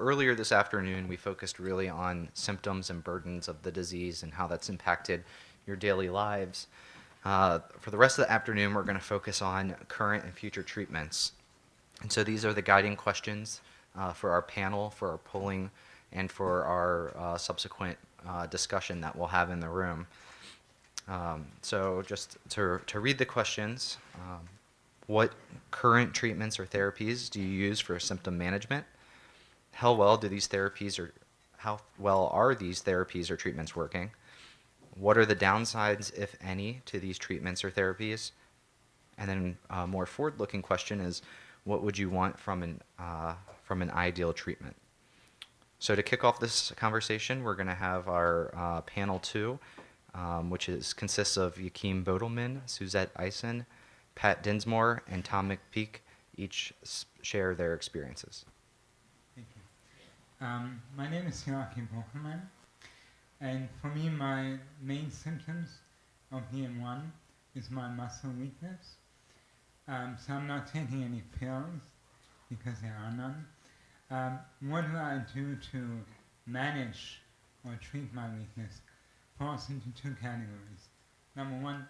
earlier this afternoon, we focused really on symptoms and burdens of the disease and how that's impacted your daily lives. For the rest of the afternoon, we're going to focus on current and future treatments. And so these are the guiding questions for our panel, for our polling, and for our subsequent discussion that we'll have in the room. So just to read the questions, what current treatments or therapies do you use for symptom management? How well are these therapies or treatments working? What are the downsides, if any, to these treatments or therapies? And then a more forward-looking question is, what would you want from an ideal treatment? So to kick off this conversation, we're going to have our panel 2, which consists of Joachim Bodelman, Suzette Eisen, Pat Dinsmore, and Tom McPeak, each share their experiences. Thank you. My name is Joachim Bodelman, and for me, my main symptoms of DM1 is my muscle weakness. So I'm not taking any pills because there are none. What do I do to manage or treat my weakness? Falls into 2 categories. Number 1,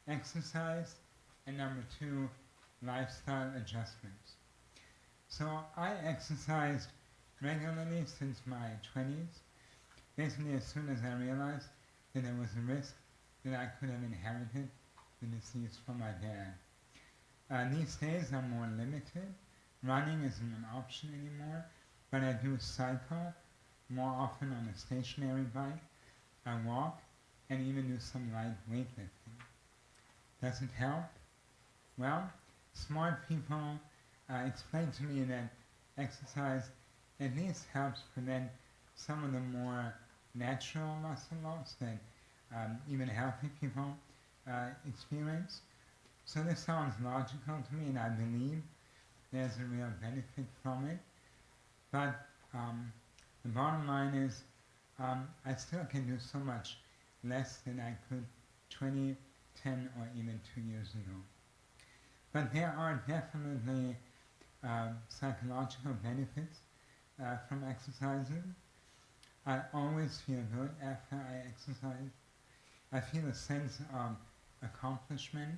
exercise, and number 2, lifestyle adjustments. So I exercised regularly since my 20s, basically as soon as I realized that there was a risk that I could have inherited the disease from my dad. These days I'm more limited. Running isn't an option anymore, but I do cycle more often on a stationary bike. I walk and even do some light weightlifting. Does it help? Well, smart people explain to me that exercise at least helps prevent some of the more natural muscle loss that even healthy people experience. So this sounds logical to me, and I believe there's a real benefit from it. But the bottom line is I still can do so much less than I could 20, 10, or even 2 years ago. But there are definitely psychological benefits from exercising. I always feel good after I exercise. I feel a sense of accomplishment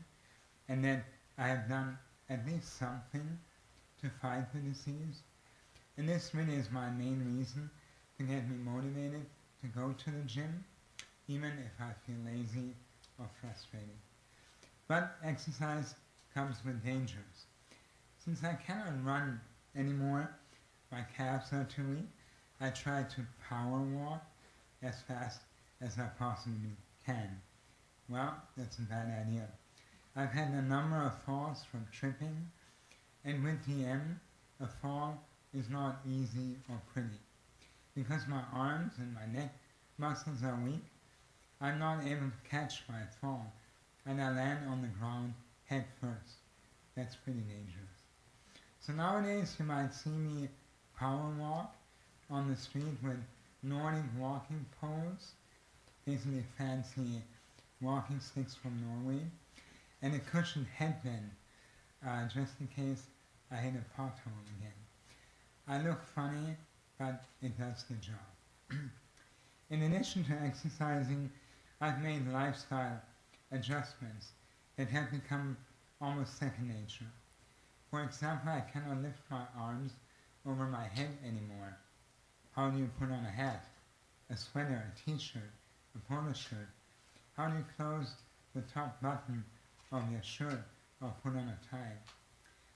and that I have done at least something to fight the disease. And this really is my main reason to get me motivated to go to the gym, even if I feel lazy or frustrated. But exercise comes with dangers. Since I cannot run anymore, my calves are too weak, I try to power walk as fast as I possibly can. Well, that's a bad idea. I've had a number of falls from tripping, and with DM, a fall is not easy or pretty. Because my arms and my neck muscles are weak, I'm not able to catch my fall, and I land on the ground head first. That's pretty dangerous. So nowadays you might see me power walk on the street with Nordic walking poles, basically fancy walking sticks from Norway, and a cushioned headband, just in case I hit a pothole again. I look funny, but it does the job. In addition to exercising, I've made lifestyle adjustments that have become almost second nature. For example, I cannot lift my arms over my head anymore. How do you put on a hat, a sweater, a t-shirt, a polo shirt? How do you close the top button of your shirt or put on a tie?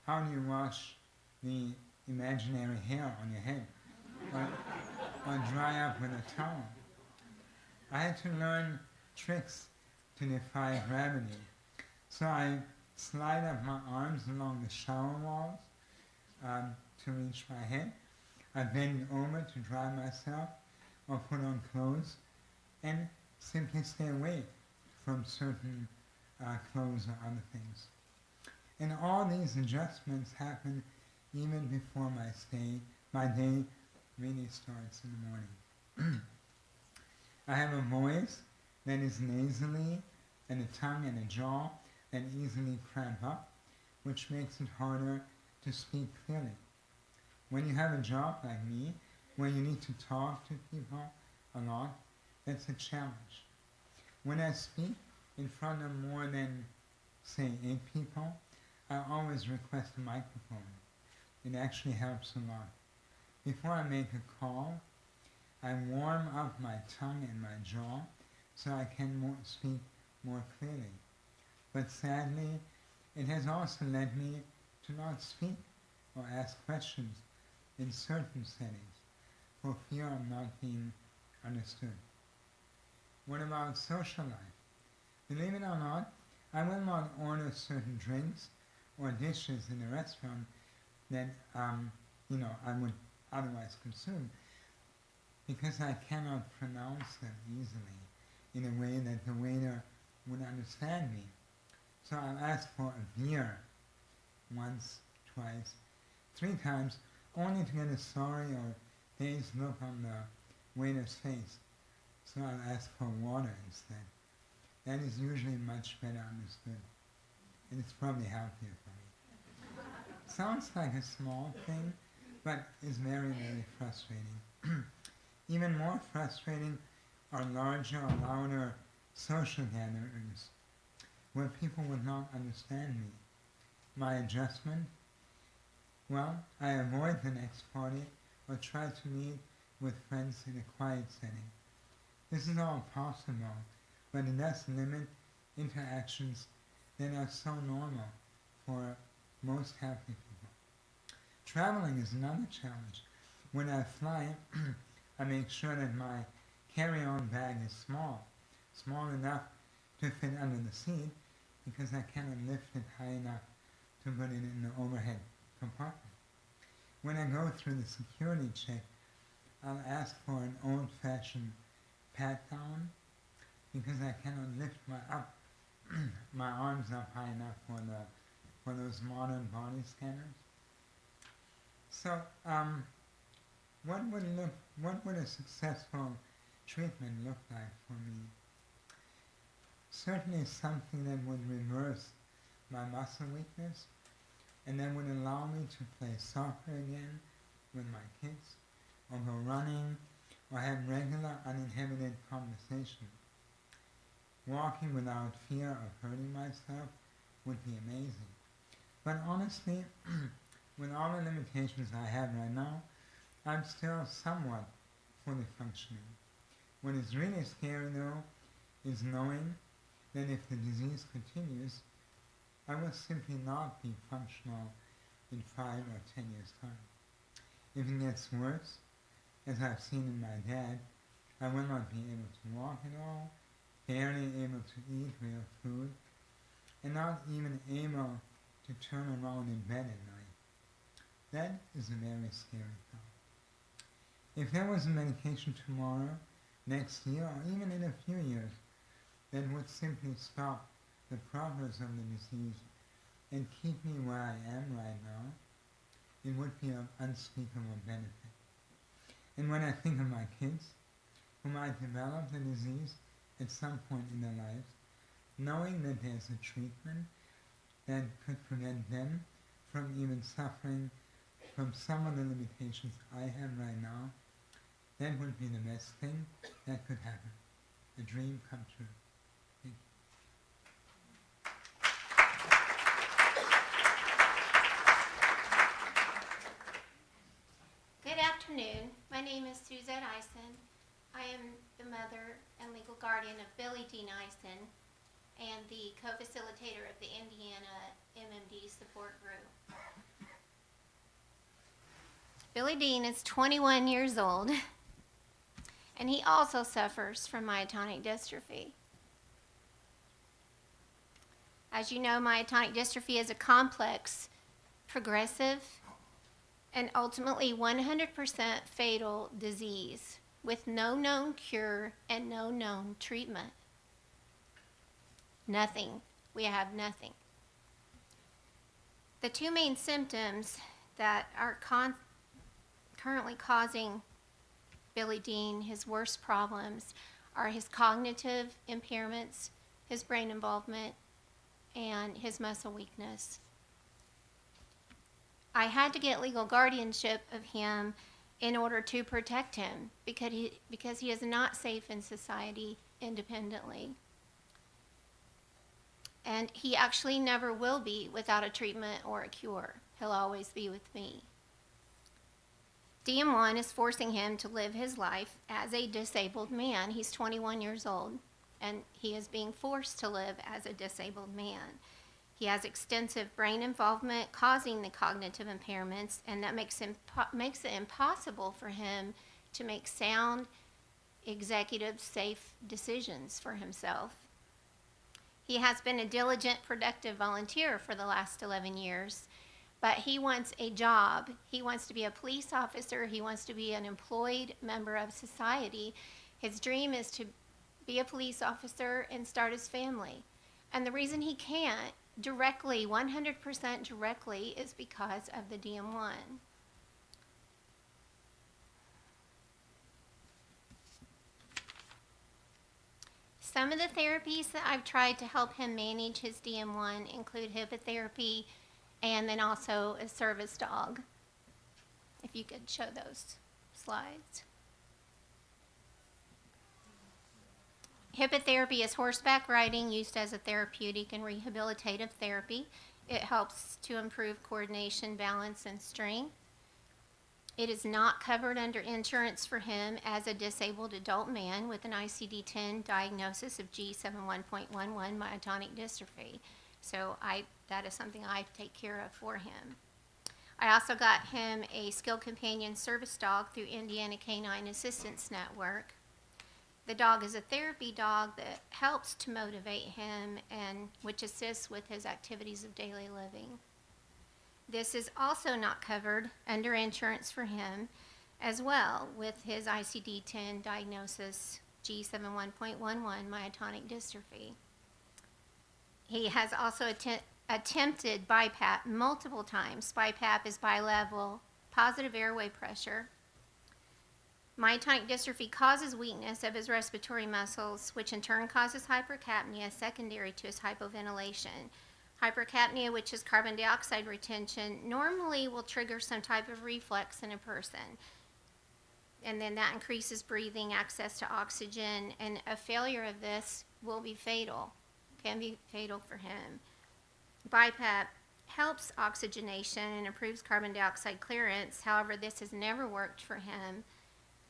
How do you wash the imaginary hair on your head or dry up with a towel? I had to learn tricks to defy gravity. So I slide up my arms along the shower walls to reach my head. I bend over to dry myself or put on clothes and simply stay away from certain clothes or other things. And all these adjustments happen even before my day really starts in the morning. I have a voice that is nasally and a tongue and a jaw that easily cramp up, which makes it harder to speak clearly. When you have a job like me, where you need to talk to people a lot, that's a challenge. When I speak in front of more than, say, 8 people, I always request a microphone. It actually helps a lot. Before I make a call, I warm up my tongue and my jaw so I can speak more clearly. But sadly, it has also led me to not speak or ask questions in certain settings for fear of not being understood. What about social life? Believe it or not, I will not order certain drinks or dishes in a restaurant that I would otherwise consume because I cannot pronounce them easily in a way that the waiter would understand me. So I'll ask for a beer once, twice, 3 times, only to get a sorry or dazed look on the waiter's face. So I'll ask for water instead. That is usually much better understood. And it's probably healthier for me. Sounds like a small thing, but is very, very frustrating. Even more frustrating are larger or louder social gatherings where people would not understand me. My adjustment? Well, I avoid the next party or try to meet with friends in a quiet setting. This is all possible, but it does limit interactions that are so normal for most healthy people. Traveling is another challenge. When I fly, I make sure that my carry-on bag is small enough to fit under the seat because I cannot lift it high enough to put it in the overhead compartment. When I go through the security check, I'll ask for an old-fashioned pat-down because I cannot lift my arms up high enough for those modern body scanners. So, what would a successful treatment look like for me? Certainly something that would reverse my muscle weakness and that would allow me to play soccer again with my kids, or go running, or have regular uninhibited conversation. Walking without fear of hurting myself would be amazing. But honestly, with all the limitations I have right now, I'm still somewhat fully functioning. What is really scary though is knowing that if the disease continues, I will simply not be functional in 5 or 10 years' time. If it gets worse, as I've seen in my dad, I will not be able to walk at all, barely able to eat real food, and not even able to turn around in bed at night. That is a very scary thought. If there was a medication tomorrow, next year, or even in a few years, that would simply stop the progress of the disease and keep me where I am right now, it would be of unspeakable benefit. And when I think of my kids, who might develop the disease at some point in their lives, knowing that there's a treatment that could prevent them from even suffering from some of the limitations I have right now, that would be the best thing that could happen. A dream come true. Thank you. Good afternoon. My name is Suzette Eisen. I am the mother and legal guardian of Billy Dean Eisen and the co-facilitator of the Indiana MMD support group. Billy Dean is 21 years old, and he also suffers from myotonic dystrophy. As you know, myotonic dystrophy is a complex, progressive, and ultimately 100% fatal disease with no known cure and no known treatment. Nothing. We have nothing. The 2 main symptoms that are currently causing Billy Dean his worst problems are his cognitive impairments, his brain involvement, and his muscle weakness. I had to get legal guardianship of him in order to protect him because he is not safe in society independently. And he actually never will be without a treatment or a cure. He'll always be with me. DM1 is forcing him to live his life as a disabled man. He's 21 years old, and he is being forced to live as a disabled man. He has extensive brain involvement causing the cognitive impairments, and that makes it impossible for him to make sound, executive, safe decisions for himself. He has been a diligent, productive volunteer for the last 11 years, but he wants a job. He wants to be a police officer. He wants to be an employed member of society. His dream is to be a police officer and start his family. And the reason he can't directly, 100% directly, is because of the DM1. Some of the therapies that I've tried to help him manage his DM1 include HIPAA therapy and then also a service dog. If you could show those slides. HIPAA therapy is horseback riding used as a therapeutic and rehabilitative therapy. It helps to improve coordination, balance, and strength. It is not covered under insurance for him as a disabled adult man with an ICD-10 diagnosis of G71.11 myotonic dystrophy. So that is something I take care of for him. I also got him a skill companion service dog through Indiana Canine Assistance Network. The dog is a therapy dog that helps to motivate him and which assists with his activities of daily living. This is also not covered under insurance for him as well with his ICD-10 diagnosis G71.11 myotonic dystrophy. He has also attempted BiPAP multiple times. BiPAP is bilevel positive airway pressure. Myotonic dystrophy causes weakness of his respiratory muscles, which in turn causes hypercapnia secondary to his hypoventilation. Hypercapnia, which is carbon dioxide retention, normally will trigger some type of reflex in a person. And then that increases breathing, access to oxygen, and a failure of this will be fatal, can be fatal for him. BiPAP helps oxygenation and improves carbon dioxide clearance. However, this has never worked for him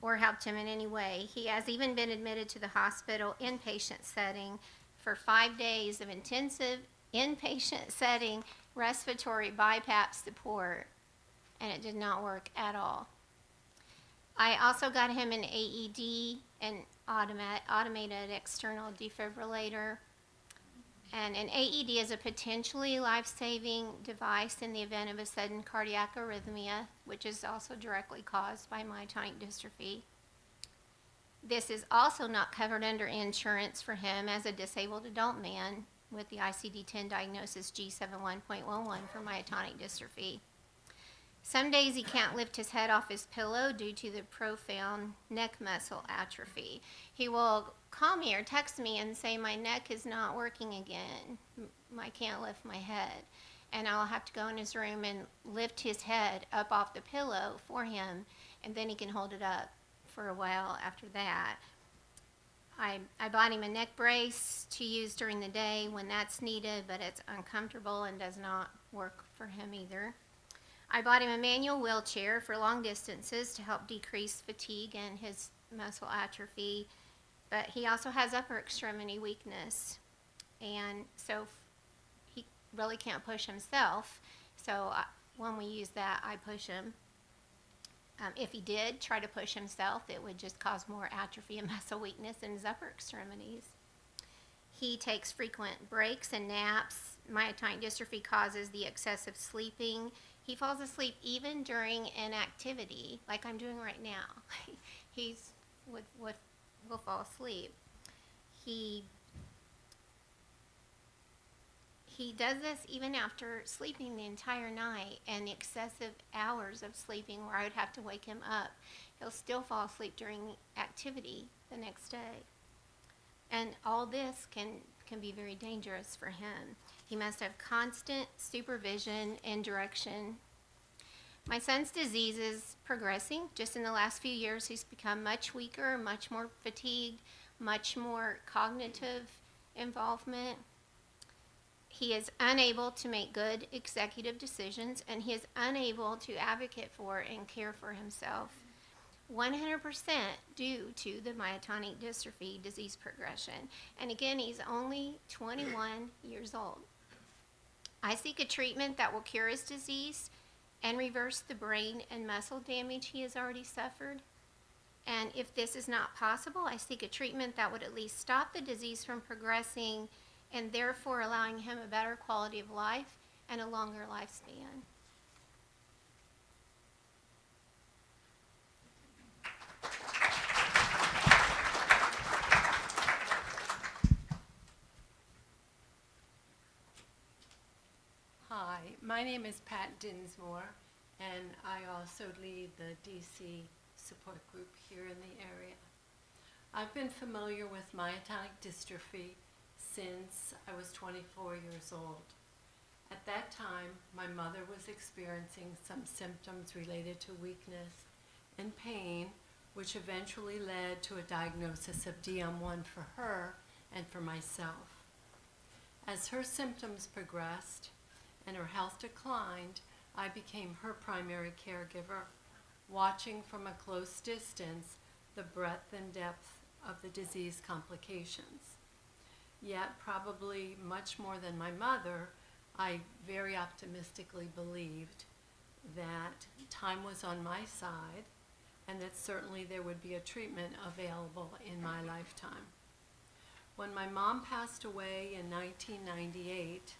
or helped him in any way. He has even been admitted to the hospital inpatient setting for 5 days of intensive inpatient setting respiratory BiPAP support, and it did not work at all. I also got him an AED, an automated external defibrillator, and an AED is a potentially life-saving device in the event of a sudden cardiac arrhythmia, which is also directly caused by myotonic dystrophy. This is also not covered under insurance for him as a disabled adult man with the ICD-10 diagnosis G71.11 for myotonic dystrophy. Some days he can't lift his head off his pillow due to the profound neck muscle atrophy. He will call me or text me and say, my neck is not working again. I can't lift my head. And I'll have to go in his room and lift his head up off the pillow for him, and then he can hold it up for a while after that. I bought him a neck brace to use during the day when that's needed, but it's uncomfortable and does not work for him either. I bought him a manual wheelchair for long distances to help decrease fatigue and his muscle atrophy, but he also has upper extremity weakness, and so he really can't push himself. So when we use that, I push him. If he did try to push himself, it would just cause more atrophy and muscle weakness in his upper extremities. He takes frequent breaks and naps. Myotonic dystrophy causes the excessive sleeping. He falls asleep even during an activity, like I'm doing right now. Will fall asleep. He does this even after sleeping the entire night and the excessive hours of sleeping where I would have to wake him up. He'll still fall asleep during the activity the next day. And all this can be very dangerous for him. He must have constant supervision and direction. My son's diseases progressing. Just in the last few years, he's become much weaker, much more fatigued, much more cognitive involvement. He is unable to make good executive decisions, and he is unable to advocate for and care for himself. 100% due to the myotonic dystrophy disease progression. And again, he's only 21 years old. I seek a treatment that will cure his disease and reverse the brain and muscle damage he has already suffered. And if this is not possible, I seek a treatment that would at least stop the disease from progressing and therefore allowing him a better quality of life and a longer lifespan. Hi, my name is Pat Dinsmore, and I also lead the DC support group here in the area. I've been familiar with myotonic dystrophy since I was 24 years old. At that time, my mother was experiencing some symptoms related to weakness and pain, which eventually led to a diagnosis of DM1 for her and for myself. As her symptoms progressed and her health declined, I became her primary caregiver, watching from a close distance the breadth and depth of the disease complications. Yet, probably much more than my mother, I very optimistically believed that time was on my side and that certainly there would be a treatment available in my lifetime. When my mom passed away in 1998,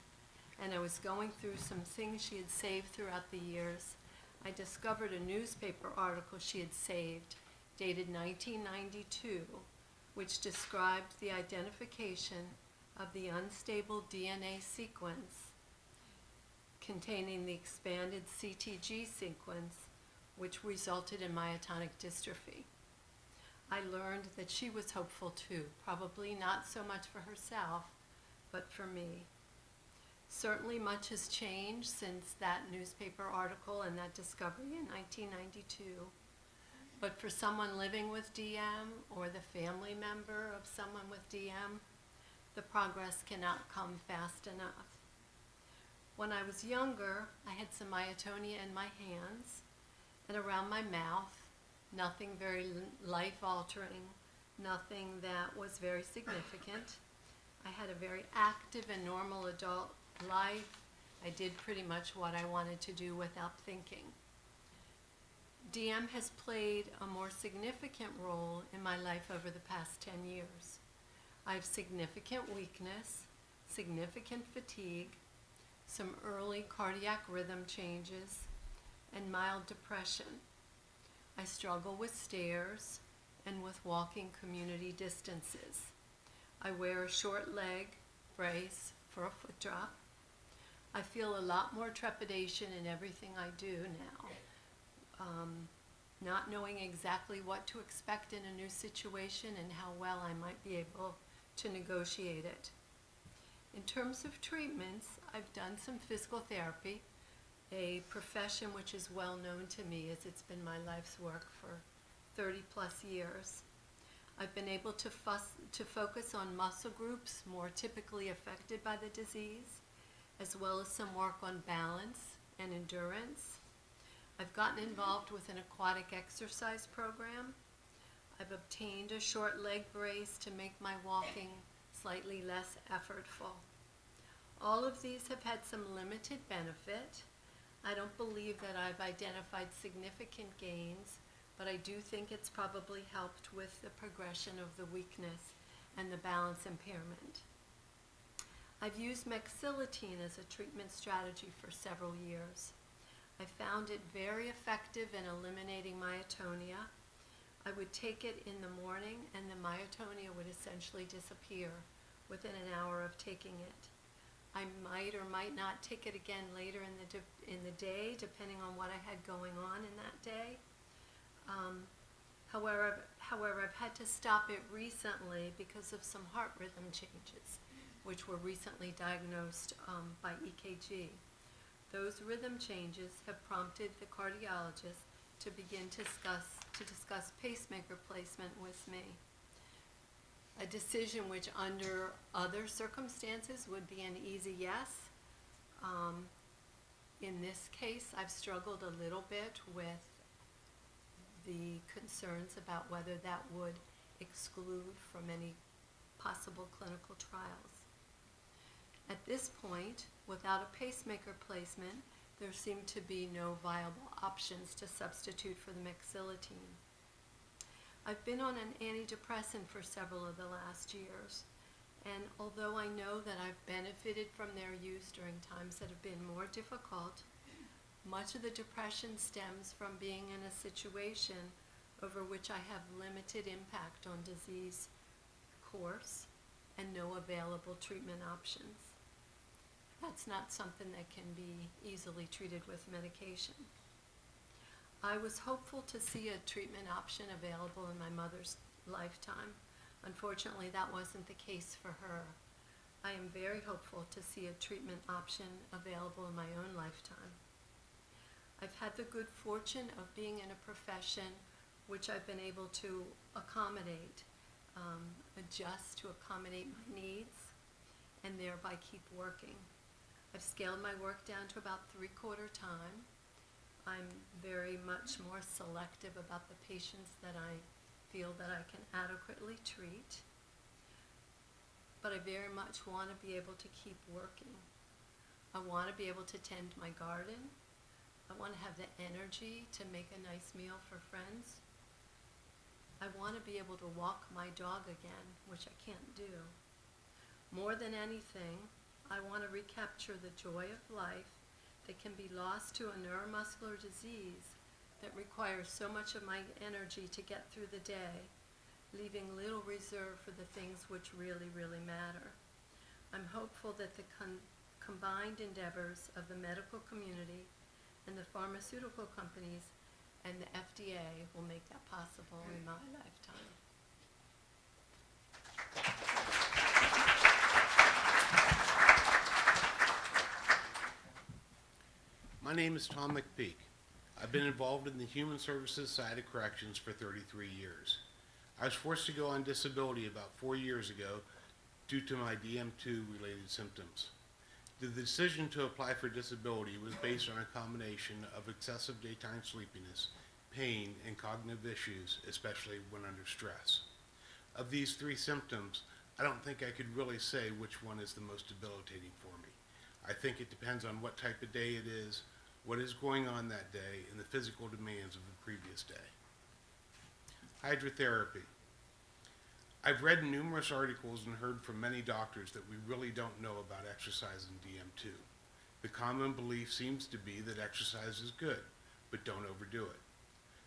and I was going through some things she had saved throughout the years, I discovered a newspaper article she had saved, dated 1992, which described the identification of the unstable DNA sequence containing the expanded CTG sequence, which resulted in myotonic dystrophy. I learned that she was hopeful too, probably not so much for herself, but for me. Certainly much has changed since that newspaper article and that discovery in 1992. But for someone living with DM or the family member of someone with DM, the progress cannot come fast enough. When I was younger, I had some myotonia in my hands and around my mouth, nothing very life-altering, nothing that was very significant. I had a very active and normal adult life. I did pretty much what I wanted to do without thinking. DM has played a more significant role in my life over the past 10 years. I have significant weakness, significant fatigue, some early cardiac rhythm changes, and mild depression. I struggle with stairs and with walking community distances. I wear a short leg brace for a foot drop. I feel a lot more trepidation in everything I do now. Not knowing exactly what to expect in a new situation and how well I might be able to negotiate it. In terms of treatments, I've done some physical therapy, a profession which is well known to me as it's been my life's work for 30 plus years. I've been able to focus on muscle groups more typically affected by the disease, as well as some work on balance and endurance. I've gotten involved with an aquatic exercise program. I've obtained a short leg brace to make my walking slightly less effortful. All of these have had some limited benefit. I don't believe that I've identified significant gains, but I do think it's probably helped with the progression of the weakness and the balance impairment. I've used mexillatine as a treatment strategy for several years. I found it very effective in eliminating myotonia. I would take it in the morning and the myotonia would essentially disappear within an hour of taking it. I might or might not take it again later in the day, depending on what I had going on in that day. However, I've had to stop it recently because of some heart rhythm changes, which were recently diagnosed by EKG. Those rhythm changes have prompted the cardiologist to begin to discuss pacemaker placement with me. A decision which under other circumstances would be an easy yes. In this case, I've struggled a little bit with the concerns about whether that would exclude from any possible clinical trials. At this point, without a pacemaker placement, there seem to be no viable options to substitute for the mexilatine. I've been on an antidepressant for several of the last years, and although I know that I've benefited from their use during times that have been more difficult, much of the depression stems from being in a situation over which I have limited impact on disease course and no available treatment options. That's not something that can be easily treated with medication. I was hopeful to see a treatment option available in my mother's lifetime. Unfortunately, that wasn't the case for her. I am very hopeful to see a treatment option available in my own lifetime. I've had the good fortune of being in a profession which I've been able to accommodate, adjust to accommodate my needs, and thereby keep working. I've scaled my work down to about 3/4 time. I'm very much more selective about the patients that I feel that I can adequately treat. But I very much want to be able to keep working. I want to be able to tend my garden. I want to have the energy to make a nice meal for friends. I want to be able to walk my dog again, which I can't do. More than anything, I want to recapture the joy of life that can be lost to a neuromuscular disease that requires so much of my energy to get through the day, leaving little reserve for the things which really, really matter. I'm hopeful that the combined endeavors of the medical community and the pharmaceutical companies and the FDA will make that possible in my lifetime. My name is Tom McPeak. I've been involved in the Human Services side of corrections for 33 years. I was forced to go on disability about 4 years ago due to my DM2 related symptoms. The decision to apply for disability was based on a combination of excessive daytime sleepiness, pain, and cognitive issues, especially when under stress. Of these 3 symptoms, I don't think I could really say which one is the most debilitating for me. I think it depends on what type of day it is, what is going on that day, and the physical demands of the previous day. Hydrotherapy. I've read numerous articles and heard from many doctors that we really don't know about exercise in DM2. The common belief seems to be that exercise is good, but don't overdo it.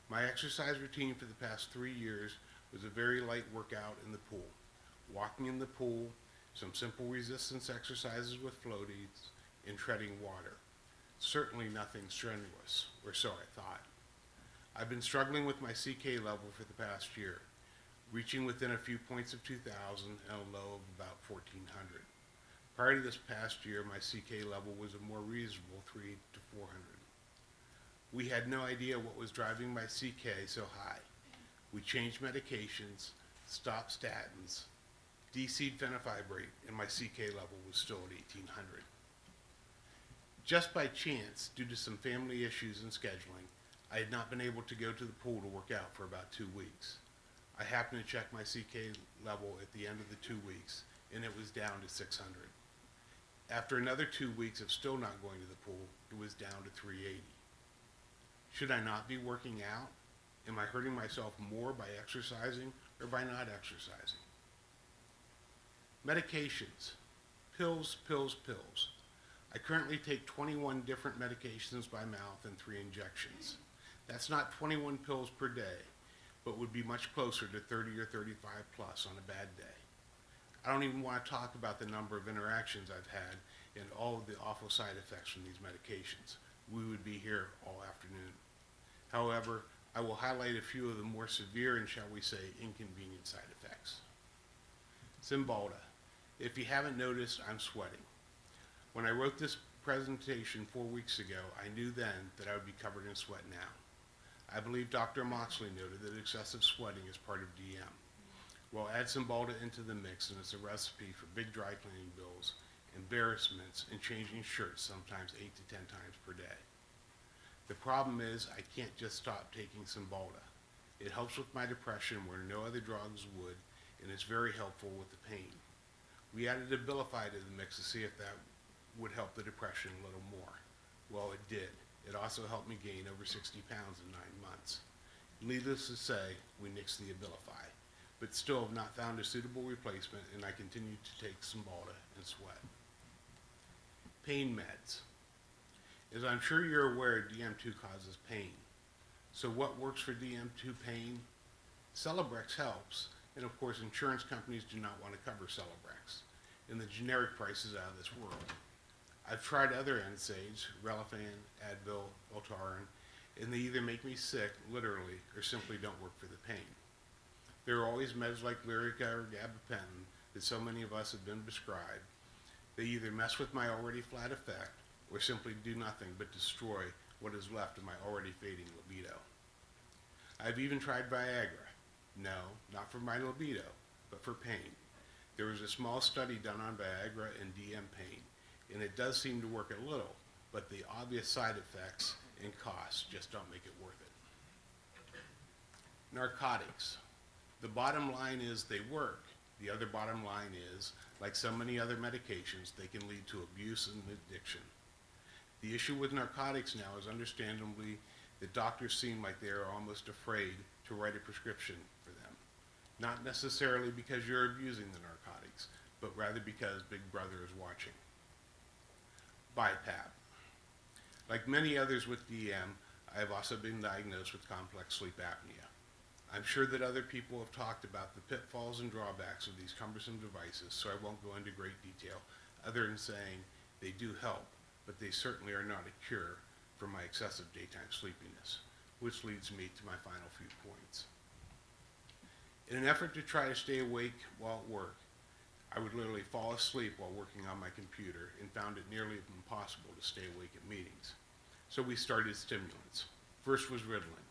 My exercise routine for the past 3 years was a very light workout in the pool, walking in the pool, some simple resistance exercises with floaties, and treading water. Certainly nothing strenuous, or so I thought. I've been struggling with my CK level for the past year, reaching within a few points of 2,000 and a low of about 1,400. Prior to this past year, my CK level was a more reasonable 300 to 400. We had no idea what was driving my CK so high. We changed medications, stopped statins, DC'd fenofibrate, and my CK level was still at 1,800. Just by chance, due to some family issues and scheduling, I had not been able to go to the pool to work out for about 2 weeks. I happened to check my CK level at the end of the 2 weeks, and it was down to 600. After another 2 weeks of still not going to the pool, it was down to 380. Should I not be working out? Am I hurting myself more by exercising or by not exercising? Medications. Pills, pills, pills. I currently take 21 different medications by mouth and 3 injections. That's not 21 pills per day, but would be much closer to 30 or 35 plus on a bad day. I don't even want to talk about the number of interactions I've had and all of the awful side effects from these medications. We would be here all afternoon. However, I will highlight a few of the more severe and, shall we say, inconvenient side effects. Cymbalta. If you haven't noticed, I'm sweating. When I wrote this presentation 4 weeks ago, I knew then that I would be covered in sweat now. I believe Dr. Moxley noted that excessive sweating is part of DM. Well, add Cymbalta into the mix and it's a recipe for big dry cleaning bills, embarrassments, and changing shirts sometimes 8 to 10 times per day. The problem is I can't just stop taking Cymbalta. It helps with my depression where no other drugs would, and it's very helpful with the pain. We added Abilify to the mix to see if that would help the depression a little more. Well, it did. It also helped me gain over 60 pounds in 9 months. Needless to say, we nixed the Abilify, but still have not found a suitable replacement, and I continue to take Cymbalta and sweat. Pain meds. As I'm sure you're aware, DM2 causes pain. So what works for DM2 pain? Celebrex helps, and of course insurance companies do not want to cover Celebrex, and the generic price is out of this world. I've tried other NSAIDs, Relafan, Advil, Voltaren, and they either make me sick, literally, or simply don't work for the pain. There are always meds like Lyrica or gabapentin that so many of us have been prescribed. They either mess with my already flat effect, or simply do nothing but destroy what is left of my already fading libido. I've even tried Viagra. No, not for my libido, but for pain. There was a small study done on Viagra and DM pain, and it does seem to work a little, but the obvious side effects and costs just don't make it worth it. Narcotics. The bottom line is they work. The other bottom line is, like so many other medications, they can lead to abuse and addiction. The issue with narcotics now is understandably that doctors seem like they are almost afraid to write a prescription for them. Not necessarily because you're abusing the narcotics, but rather because Big Brother is watching. BiPAP. Like many others with DM, I have also been diagnosed with complex sleep apnea. I'm sure that other people have talked about the pitfalls and drawbacks of these cumbersome devices, so I won't go into great detail other than saying they do help, but they certainly are not a cure for my excessive daytime sleepiness, which leads me to my final few points. In an effort to try to stay awake while at work, I would literally fall asleep while working on my computer and found it nearly impossible to stay awake at meetings. So we started stimulants. First was Ritalin.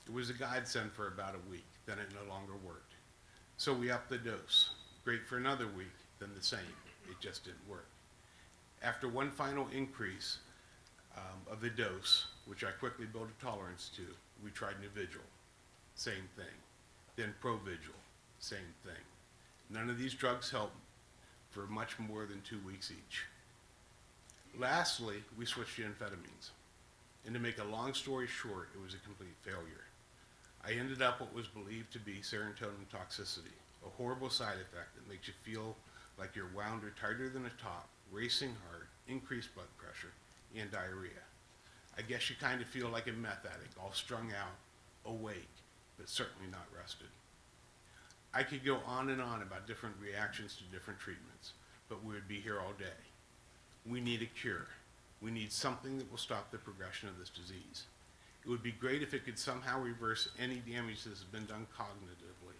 It was a godsend for about a week, then it no longer worked. So we upped the dose. Great for another week, then the same. It just didn't work. After one final increase of the dose, which I quickly built a tolerance to, we tried Nuvigil. Same thing. Then Provigil. Same thing. None of these drugs helped for much more than 2 weeks each. Lastly, we switched to amphetamines. And to make a long story short, it was a complete failure. I ended up what was believed to be serotonin toxicity, a horrible side effect that makes you feel like you're wound or tighter than a top, racing heart, increased blood pressure, and diarrhea. I guess you kind of feel like a meth addict, all strung out, awake, but certainly not rested. I could go on and on about different reactions to different treatments, but we would be here all day. We need a cure. We need something that will stop the progression of this disease. It would be great if it could somehow reverse any damage that has been done cognitively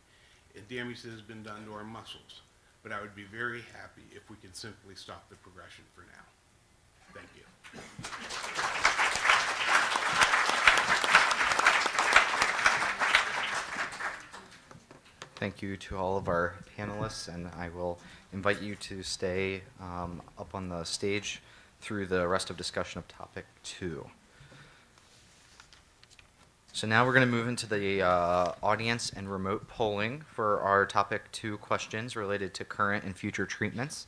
and damage that has been done to our muscles. But I would be very happy if we could simply stop the progression for now. Thank you. Thank you to all of our panelists, and I will invite you to stay up on the stage through the rest of discussion of topic 2. So now we're going to move into the audience and remote polling for our topic 2 questions related to current and future treatments.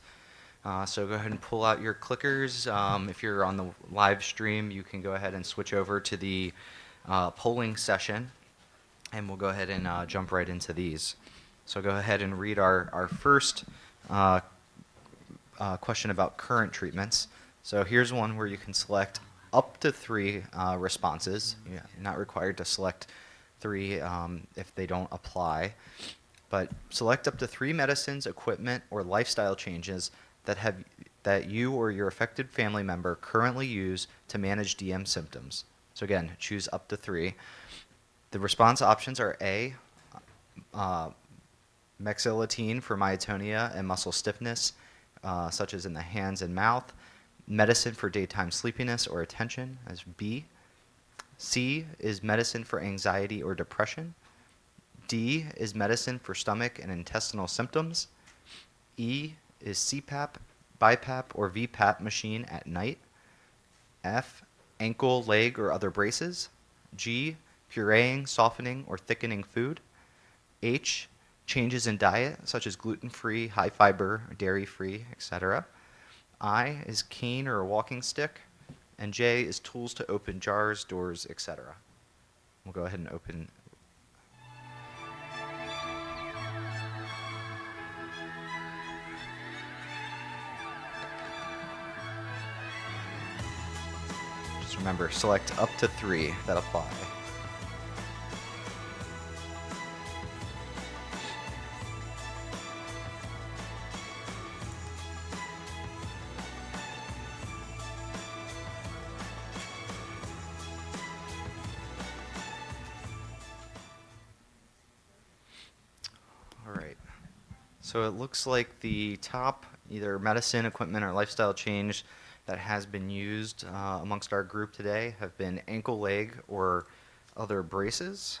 So go ahead and pull out your clickers. If you're on the live stream, you can go ahead and switch over to the polling session, and we'll go ahead and jump right into these. So go ahead and read our first question about current treatments. So here's one where you can select up to 3 responses. You're not required to select 3 if they don't apply. But select up to 3 medicines, equipment, or lifestyle changes that you or your affected family member currently use to manage DM symptoms. So again, choose up to 3. The response options are A, mexilatine for myotonia and muscle stiffness, such as in the hands and mouth. Medicine for daytime sleepiness or attention as B. C is medicine for anxiety or depression. D is medicine for stomach and intestinal symptoms. E is CPAP, BiPAP, or VPAP machine at night. F, ankle, leg, or other braces. G, pureeing, softening, or thickening food. H, changes in diet, such as gluten-free, high-fiber, dairy-free, etc. I is cane or a walking stick. And J is tools to open jars, doors, etc. We'll go ahead and open. Just remember, select up to 3 that apply. All right. So it looks like the top either medicine, equipment, or lifestyle change that has been used amongst our group today have been ankle, leg, or other braces.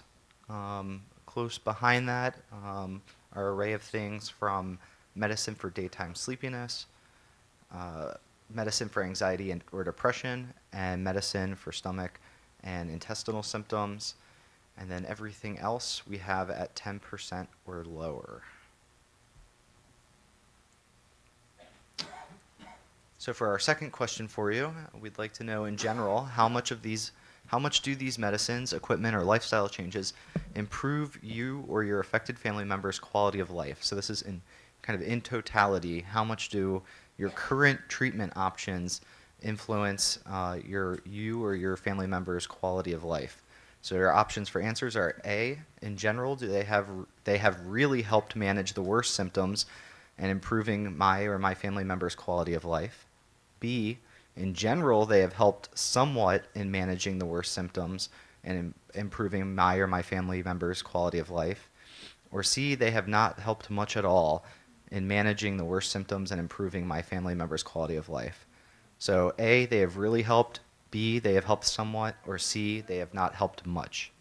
Close behind that are an array of things from medicine for daytime sleepiness, medicine for anxiety or depression, and medicine for stomach and intestinal symptoms. And then everything else we have at 10% or lower. So for our second question for you, we'd like to know in general, how much do these medicines, equipment, or lifestyle changes improve you or your affected family members' quality of life? So this is in totality, how much do your current treatment options influence you or your family members' quality of life? So your options for answers are A, in general, do they have really helped manage the worst symptoms and improving my or my family members' quality of life? B, in general, they have helped somewhat in managing the worst symptoms and improving my or my family members' quality of life. Or C, they have not helped much at all in managing the worst symptoms and improving my family members' quality of life. So A, they have really helped. B, they have helped somewhat. Or C, they have not helped much.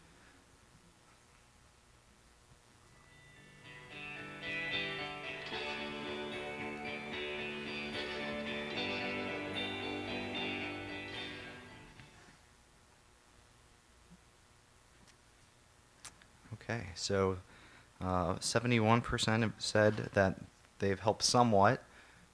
Okay, so 71% have said that they've helped somewhat,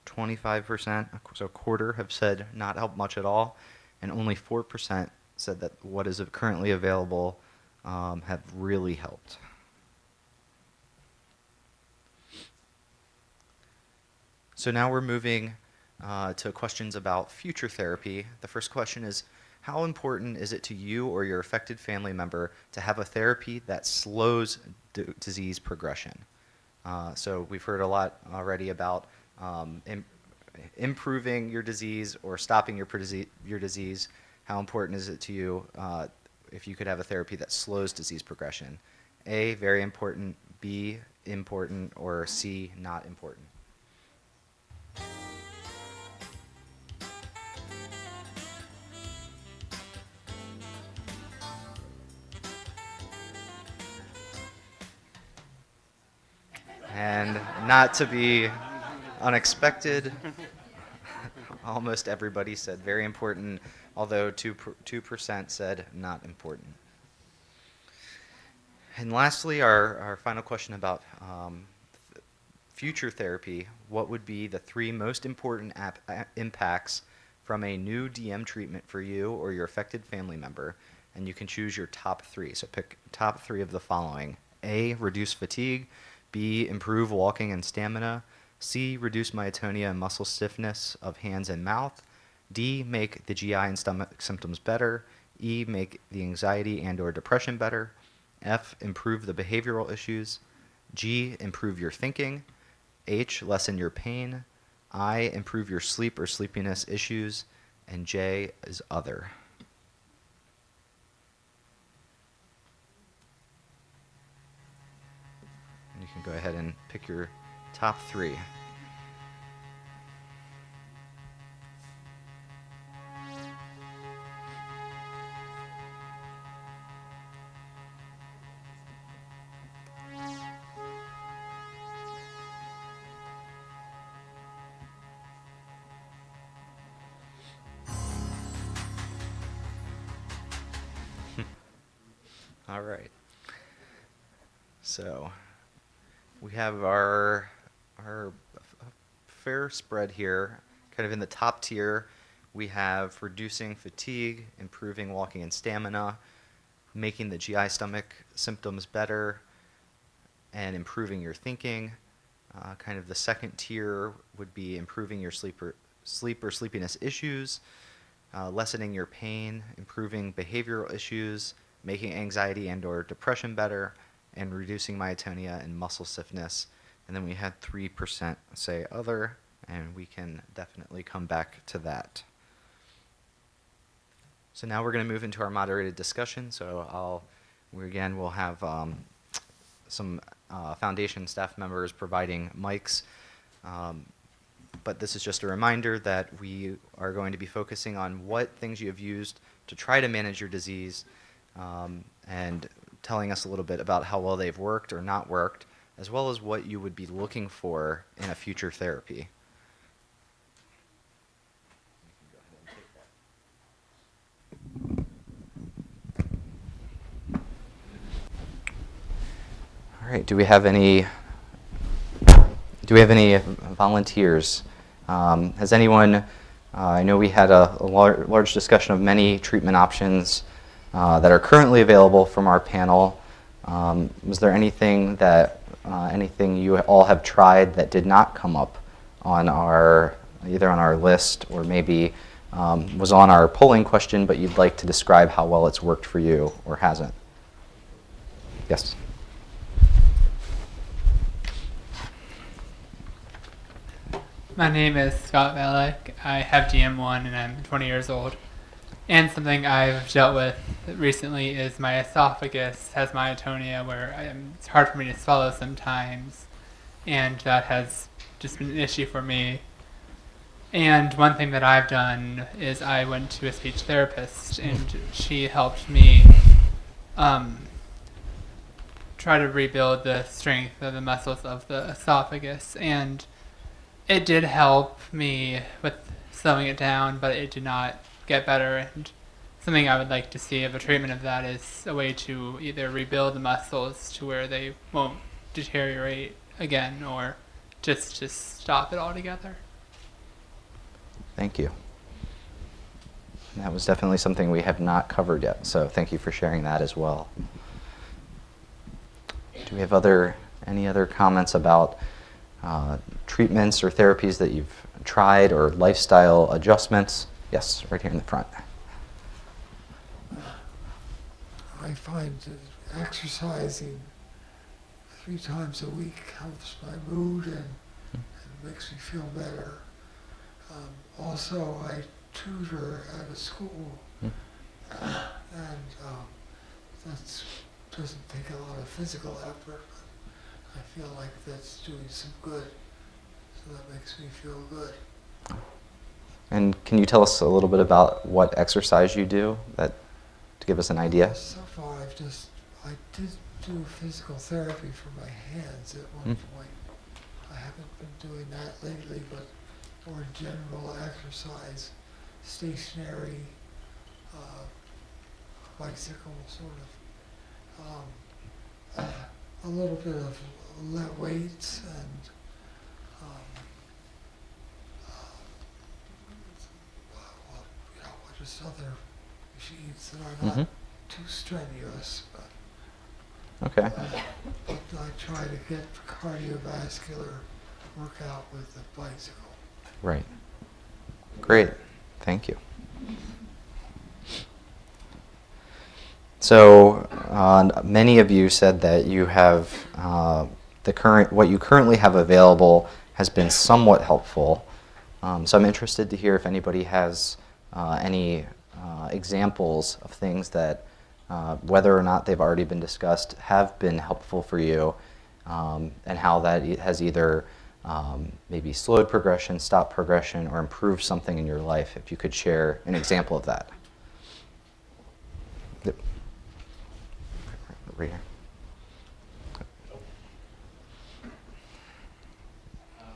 25%, so a quarter, have said not helped much at all, and only 4% said that what is currently available have really helped. So now we're moving to questions about future therapy. The first question is, how important is it to you or your affected family member to have a therapy that slows disease progression? So we've heard a lot already about improving your disease or stopping your disease. How important is it to you if you could have a therapy that slows disease progression? A, very important. B, important. Or C, not important. And not to be unexpected, almost everybody said very important, although 2% said not important. And lastly, our final question about future therapy. What would be the 3 most important impacts from a new DM treatment for you or your affected family member? And you can choose your top 3. So pick top 3 of the following. A, reduce fatigue. B, improve walking and stamina. C, reduce myotonia and muscle stiffness of hands and mouth. D, make the GI and stomach symptoms better. E, make the anxiety and or depression better. F, improve the behavioral issues. G, improve your thinking. H, lessen your pain. I, improve your sleep or sleepiness issues. And J is other. You can go ahead and pick your top 3. All right. So we have our fair spread here. Kind of in the top tier, we have reducing fatigue, improving walking and stamina, making the GI stomach symptoms better, and improving your thinking. Kind of the second tier would be improving your sleep or sleepiness issues, lessening your pain, improving behavioral issues, making anxiety and or depression better, and reducing myotonia and muscle stiffness. And then we had 3% say other, and we can definitely come back to that. So now we're going to move into our moderated discussion. So we'll have some foundation staff members providing mics. But this is just a reminder that we are going to be focusing on what things you have used to try to manage your disease, and telling us a little bit about how well they've worked or not worked, as well as what you would be looking for in a future therapy. All right, do we have any volunteers? Has anyone, I know we had a large discussion of many treatment options that are currently available from our panel. Was there anything you all have tried that did not come up on either on our list or maybe was on our polling question, but you'd like to describe how well it's worked for you or hasn't? Yes. My name is Scott Valek. I have DM1 and I'm 20 years old. And something I've dealt with recently is my esophagus has myotonia where it's hard for me to swallow sometimes. And that has just been an issue for me. And one thing that I've done is I went to a speech therapist and she helped me try to rebuild the strength of the muscles of the esophagus. And it did help me with slowing it down, but it did not get better. And something I would like to see of a treatment of that is a way to either rebuild the muscles to where they won't deteriorate again, or just stop it altogether. Thank you. That was definitely something we have not covered yet, so thank you for sharing that as well. Do we have any other comments about treatments or therapies that you've tried or lifestyle adjustments? Yes, right here in the front. I find that exercising 3 times a week helps my mood and makes me feel better. Also, I tutor at a school, and that doesn't take a lot of physical effort, but I feel like that's doing some good, so that makes me feel good. And can you tell us a little bit about what exercise you do, to give us an idea? So far, I did do physical therapy for my hands at one point. I haven't been doing that lately, but more general exercise, stationary, bicycle sort of, a little bit of weights and just other machines that are not too strenuous. Okay. But I try to get cardiovascular workout with the bicycle. Right. Great. Thank you. So many of you said that you have what you currently have available has been somewhat helpful. So I'm interested to hear if anybody has any examples of things that, whether or not they've already been discussed, have been helpful for you, and how that has either maybe slowed progression, stopped progression, or improved something in your life. If you could share an example of that. Yep. Right here.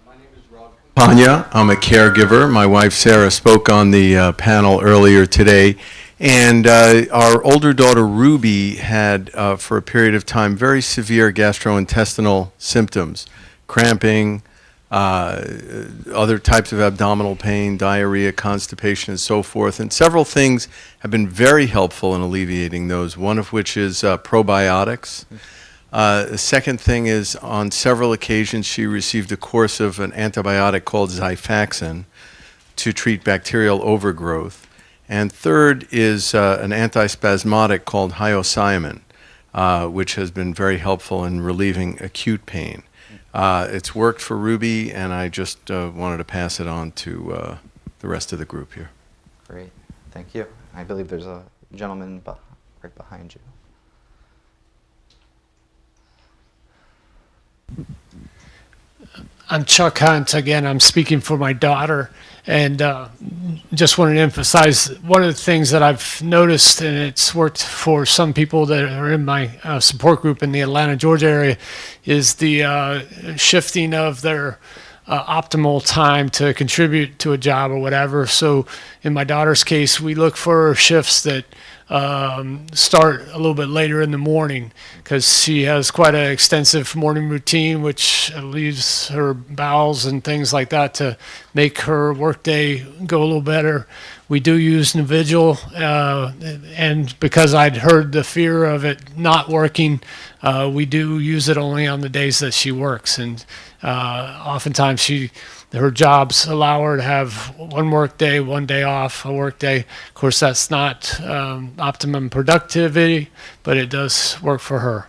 My name is Rob Panya. I'm a caregiver. My wife Sarah spoke on the panel earlier today, And our older daughter Ruby had, for a period of time, very severe gastrointestinal symptoms, cramping, other types of abdominal pain, diarrhea, constipation, and so forth. And several things have been very helpful in alleviating those, one of which is probiotics. The second thing is, on several occasions, she received a course of an antibiotic called Xifaxan to treat bacterial overgrowth. And third is an antispasmodic called hyoscyamin, which has been very helpful in relieving acute pain. It's worked for Ruby, and I just wanted to pass it on to the rest of the group here. Great. Thank you. I believe there's a gentleman right behind you. I'm Chuck Hunt. Again, I'm speaking for my daughter, and just wanted to emphasize one of the things that I've noticed, and it's worked for some people that are in my support group in the Atlanta, Georgia area, is the shifting of their optimal time to contribute to a job or whatever. So in my daughter's case, we look for shifts that start a little bit later in the morning, because she has quite an extensive morning routine, which leaves her bowels and things like that to make her workday go a little better. We do use Navigil, and because I'd heard the fear of it not working, we do use it only on the days that she works. And oftentimes her jobs allow her to have one work day, one day off, a work day. Of course, that's not optimum productivity, but it does work for her.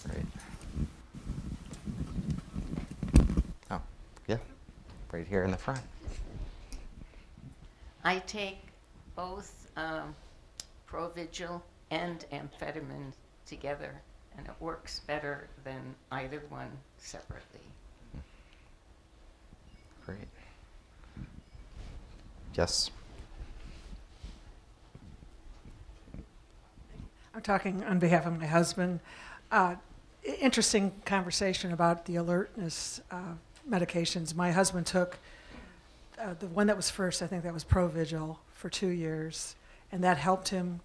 Great. Oh, yeah, right here in the front. I take both Provigil and amphetamine together, and it works better than either one separately. Great. Yes. I'm talking on behalf of my husband. Interesting conversation about the alertness medications. My husband took the one that was first, I think that was Provigil, for 2 years, and that helped him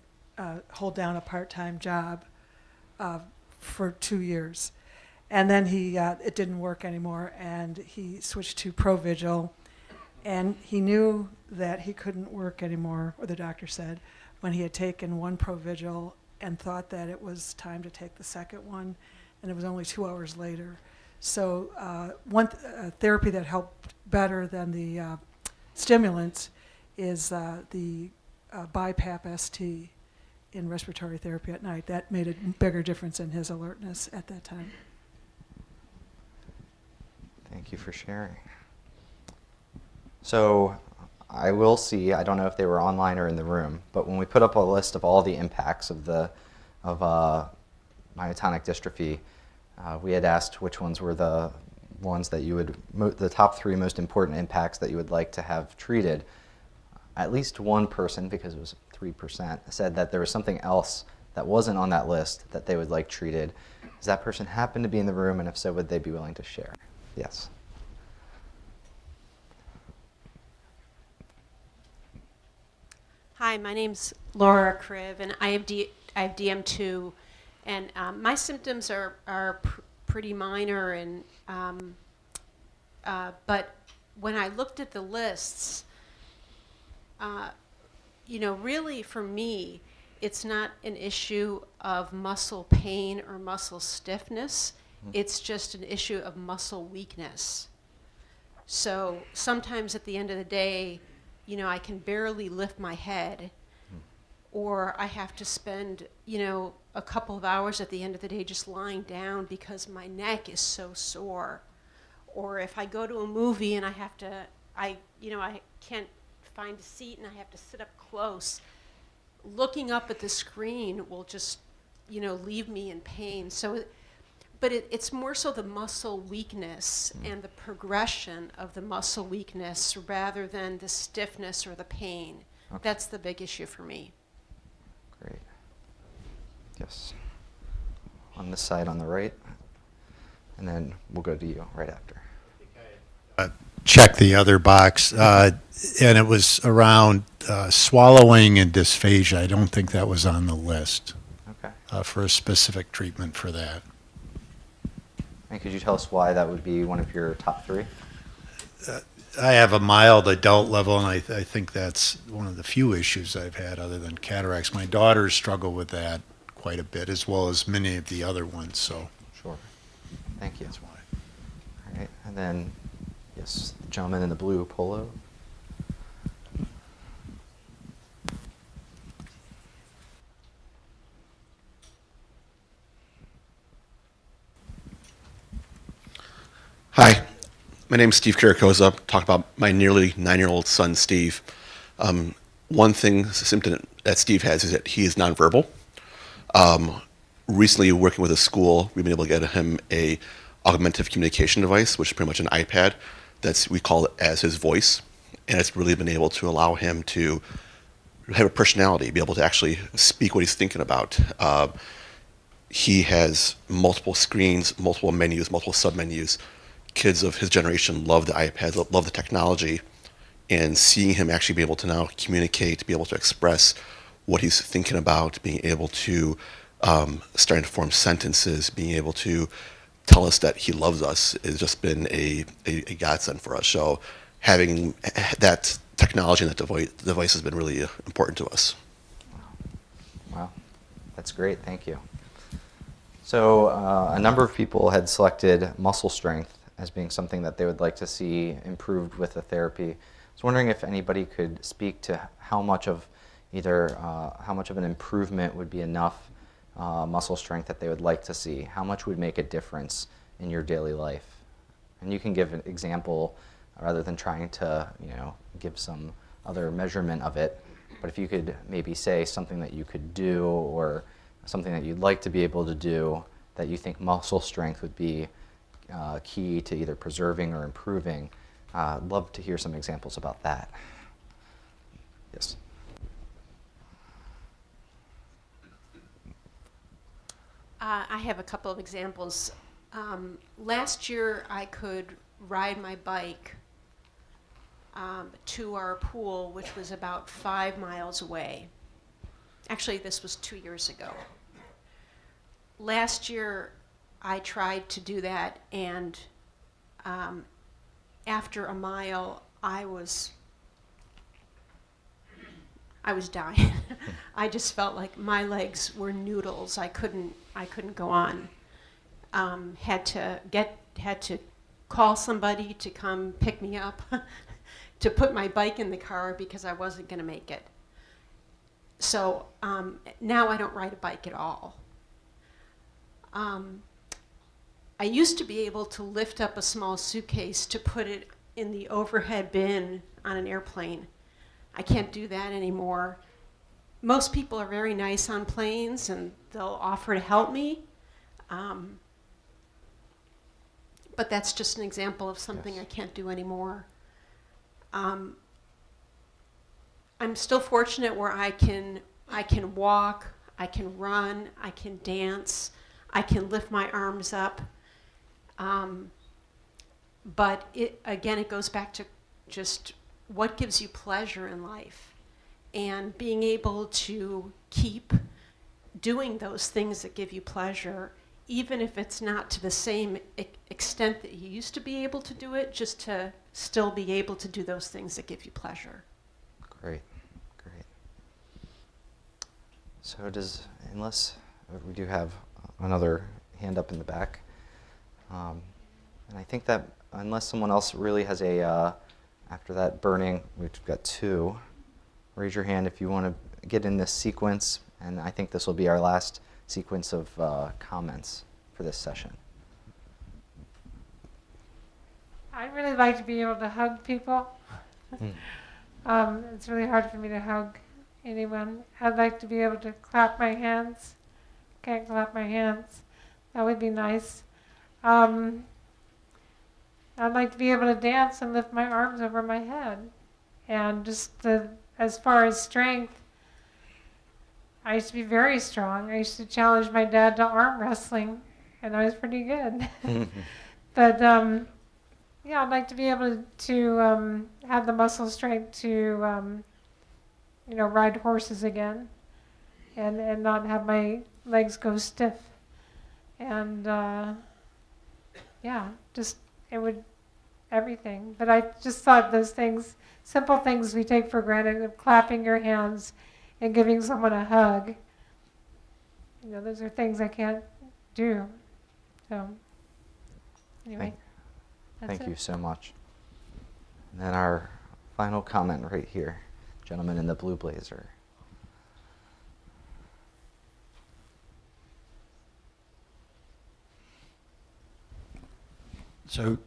hold down a part-time job for 2 years. And then it didn't work anymore, and he switched to Provigil, and he knew that he couldn't work anymore, or the doctor said, when he had taken one Provigil and thought that it was time to take the second one, and it was only 2 hours later. So one therapy that helped better than the stimulants is the BiPAP ST in respiratory therapy at night. That made a bigger difference in his alertness at that time. Thank you for sharing. So I will see, I don't know if they were online or in the room, but when we put up a list of all the impacts of myotonic dystrophy, we had asked which ones were the ones that you would, the top 3 most important impacts that you would like to have treated. At least one person, because it was 3%, said that there was something else that wasn't on that list that they would like treated. Does that person happen to be in the room, and if so, would they be willing to share? Yes. Hi, my name's Laura Kriv, and I have DM2, and my symptoms are pretty minor, and but when I looked at the lists, really for me, it's not an issue of muscle pain or muscle stiffness. It's just an issue of muscle weakness. So sometimes at the end of the day, I can barely lift my head, or I have to spend, a couple of hours at the end of the day just lying down because my neck is so sore. Or if I go to a movie and I can't find a seat and I have to sit up close, looking up at the screen will just, leave me in pain. So, but it's more so the muscle weakness and the progression of the muscle weakness rather than the stiffness or the pain. Okay. That's the big issue for me. Great. Yes. On this side on the right, and then we'll go to you right after. check the other box, and it was around swallowing and dysphagia. I don't think that was on the list Okay. for a specific treatment for that. And could you tell us why that would be one of your top 3? I have a mild adult level, and I think that's one of the few issues I've had other than cataracts. My daughters struggle with that quite a bit, as well as many of the other ones. So Sure. Thank you. that's why. All right. And then, yes, the gentleman in the blue polo. Hi, my name is Steve Kirakoza. Talk about my nearly 9-year-old son, Steve. One symptom that Steve has is that he is nonverbal. Recently, working with a school, we've been able to get him a augmentative communication device, which is pretty much an iPad. We call it as his voice, and it's really been able to allow him to have a personality, be able to actually speak what he's thinking about. He has multiple screens, multiple menus, multiple submenus. Kids of his generation love the iPads, love the technology, and seeing him actually be able to now communicate, be able to express what he's thinking about, being able to starting to form sentences, being able to tell us that he loves us has just been a godsend for us. So having that technology and that device has been really important to us. Wow. That's great. Thank you. So a number of people had selected muscle strength as being something that they would like to see improved with the therapy. I was wondering if anybody could speak to how much of how much of an improvement would be enough muscle strength that they would like to see. How much would make a difference in your daily life? And you can give an example rather than trying to, give some other measurement of it. But if you could maybe say something that you could do or something that you'd like to be able to do that you think muscle strength would be key to either preserving or improving, I'd love to hear some examples about that. Yes. I have a couple of examples. Last year, I could ride my bike to our pool, which was about 5 miles away. Actually, this was 2 years ago. Last year, I tried to do that, and after a mile, I was dying. I just felt like my legs were noodles. I couldn't go on. Had to call somebody to come pick me up, to put my bike in the car because I wasn't going to make it. So now I don't ride a bike at all. I used to be able to lift up a small suitcase to put it in the overhead bin on an airplane. I can't do that anymore. Most people are very nice on planes and they'll offer to help me. But that's just an example of something Yes. I can't do anymore. I'm still fortunate where I can walk, I can run, I can dance, I can lift my arms up. But it goes back to just what gives you pleasure in life, and being able to keep doing those things that give you pleasure, even if it's not to the same extent that you used to be able to do it, just to still be able to do those things that give you pleasure. Great. So unless we do have another hand up in the back, and I think that unless someone else really has after that burning, we've got 2. Raise your hand if you want to get in this sequence, and I think this will be our last sequence of comments for this session. I'd really like to be able to hug people. It's really hard for me to hug anyone. I'd like to be able to clap my hands. Can't clap my hands. That would be nice. I'd like to be able to dance and lift my arms over my head. And just as far as strength, I used to be very strong. I used to challenge my dad to arm wrestling, and I was pretty good. But yeah, I'd like to be able to have the muscle strength to, you know, ride horses again, and not have my legs go stiff, and yeah, just it would everything. But I just thought those things, simple things we take for granted, of clapping your hands and giving someone a hug. You know, those are things I can't do. So anyway. Thank you so much. And then our final comment right here, gentleman in the blue blazer. So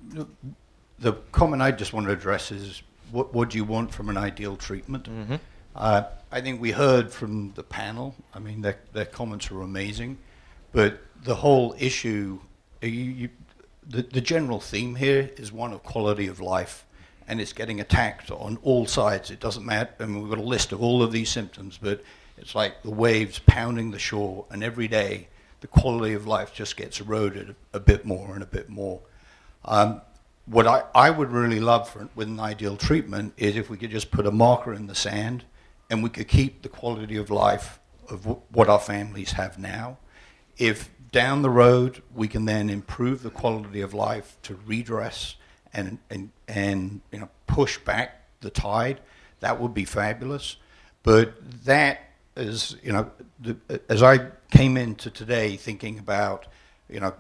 the comment I just want to address is what do you want from an ideal treatment? Mm-hmm. I think we heard from the panel, I mean, their comments are amazing, but the whole issue, the general theme here is one of quality of life, and it's getting attacked on all sides. It doesn't matter. I mean, we've got a list of all of these symptoms, but it's like the waves pounding the shore, and every day the quality of life just gets eroded a bit more and a bit more. What I would really love with an ideal treatment is if we could just put a marker in the sand and we could keep the quality of life of what our families have now. If down the road we can then improve the quality of life to redress and you know, push back the tide, that would be fabulous. But that is, you know, as I came into today thinking about, you know,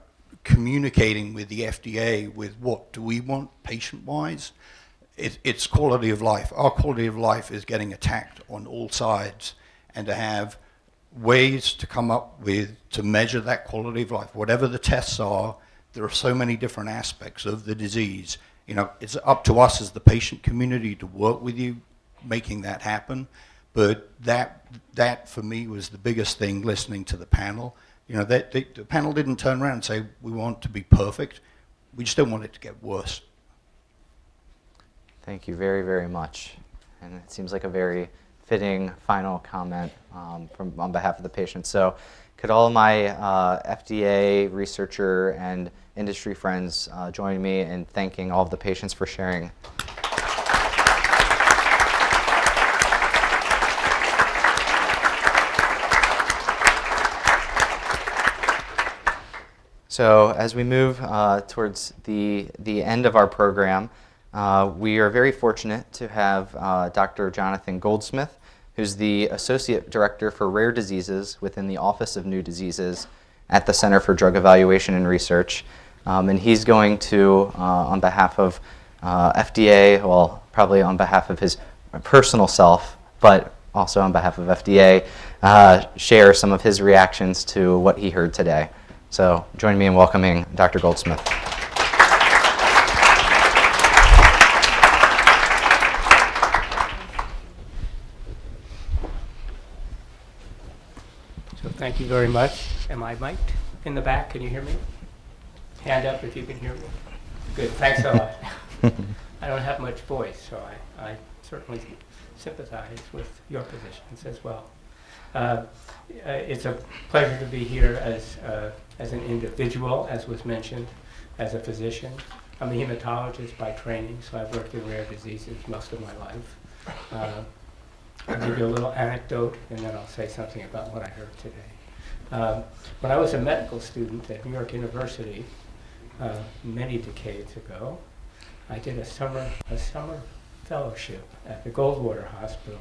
communicating with the FDA with what do we want patient-wise, it's quality of life. Our quality of life is getting attacked on all sides, and to have ways to come up with, to measure that quality of life, whatever the tests are, there are so many different aspects of the disease. You know, it's up to us as the patient community to work with you, making that happen. But that for me was the biggest thing listening to the panel. You know, the panel didn't turn around and say, we want to be perfect. We just don't want it to get worse. Thank you very, very much. And it seems like a very fitting final comment on behalf of the patient. So could all of my FDA researcher and industry friends join me in thanking all of the patients for sharing. So as we move towards the end of our program, we are very fortunate to have Dr. Jonathan Goldsmith, who's the Associate Director for Rare Diseases within the Office of New Diseases at the Center for Drug Evaluation and Research. And he's going to, on behalf of FDA, well, probably on behalf of his personal self, but also on behalf of FDA, share some of his reactions to what he heard today. So join me in welcoming Dr. Goldsmith. So thank you very much. Am I mic'd in the back? Can you hear me? Hand up if you can hear me. Good, thanks a lot. I don't have much voice, so I certainly sympathize with your positions as well. It's a pleasure to be here as an individual, as was mentioned, as a physician. I'm a hematologist by training, so I've worked in rare diseases most of my life. I'll give you a little anecdote, and then I'll say something about what I heard today. When I was a medical student at New York University many decades ago, I did a summer fellowship at the Goldwater Hospital,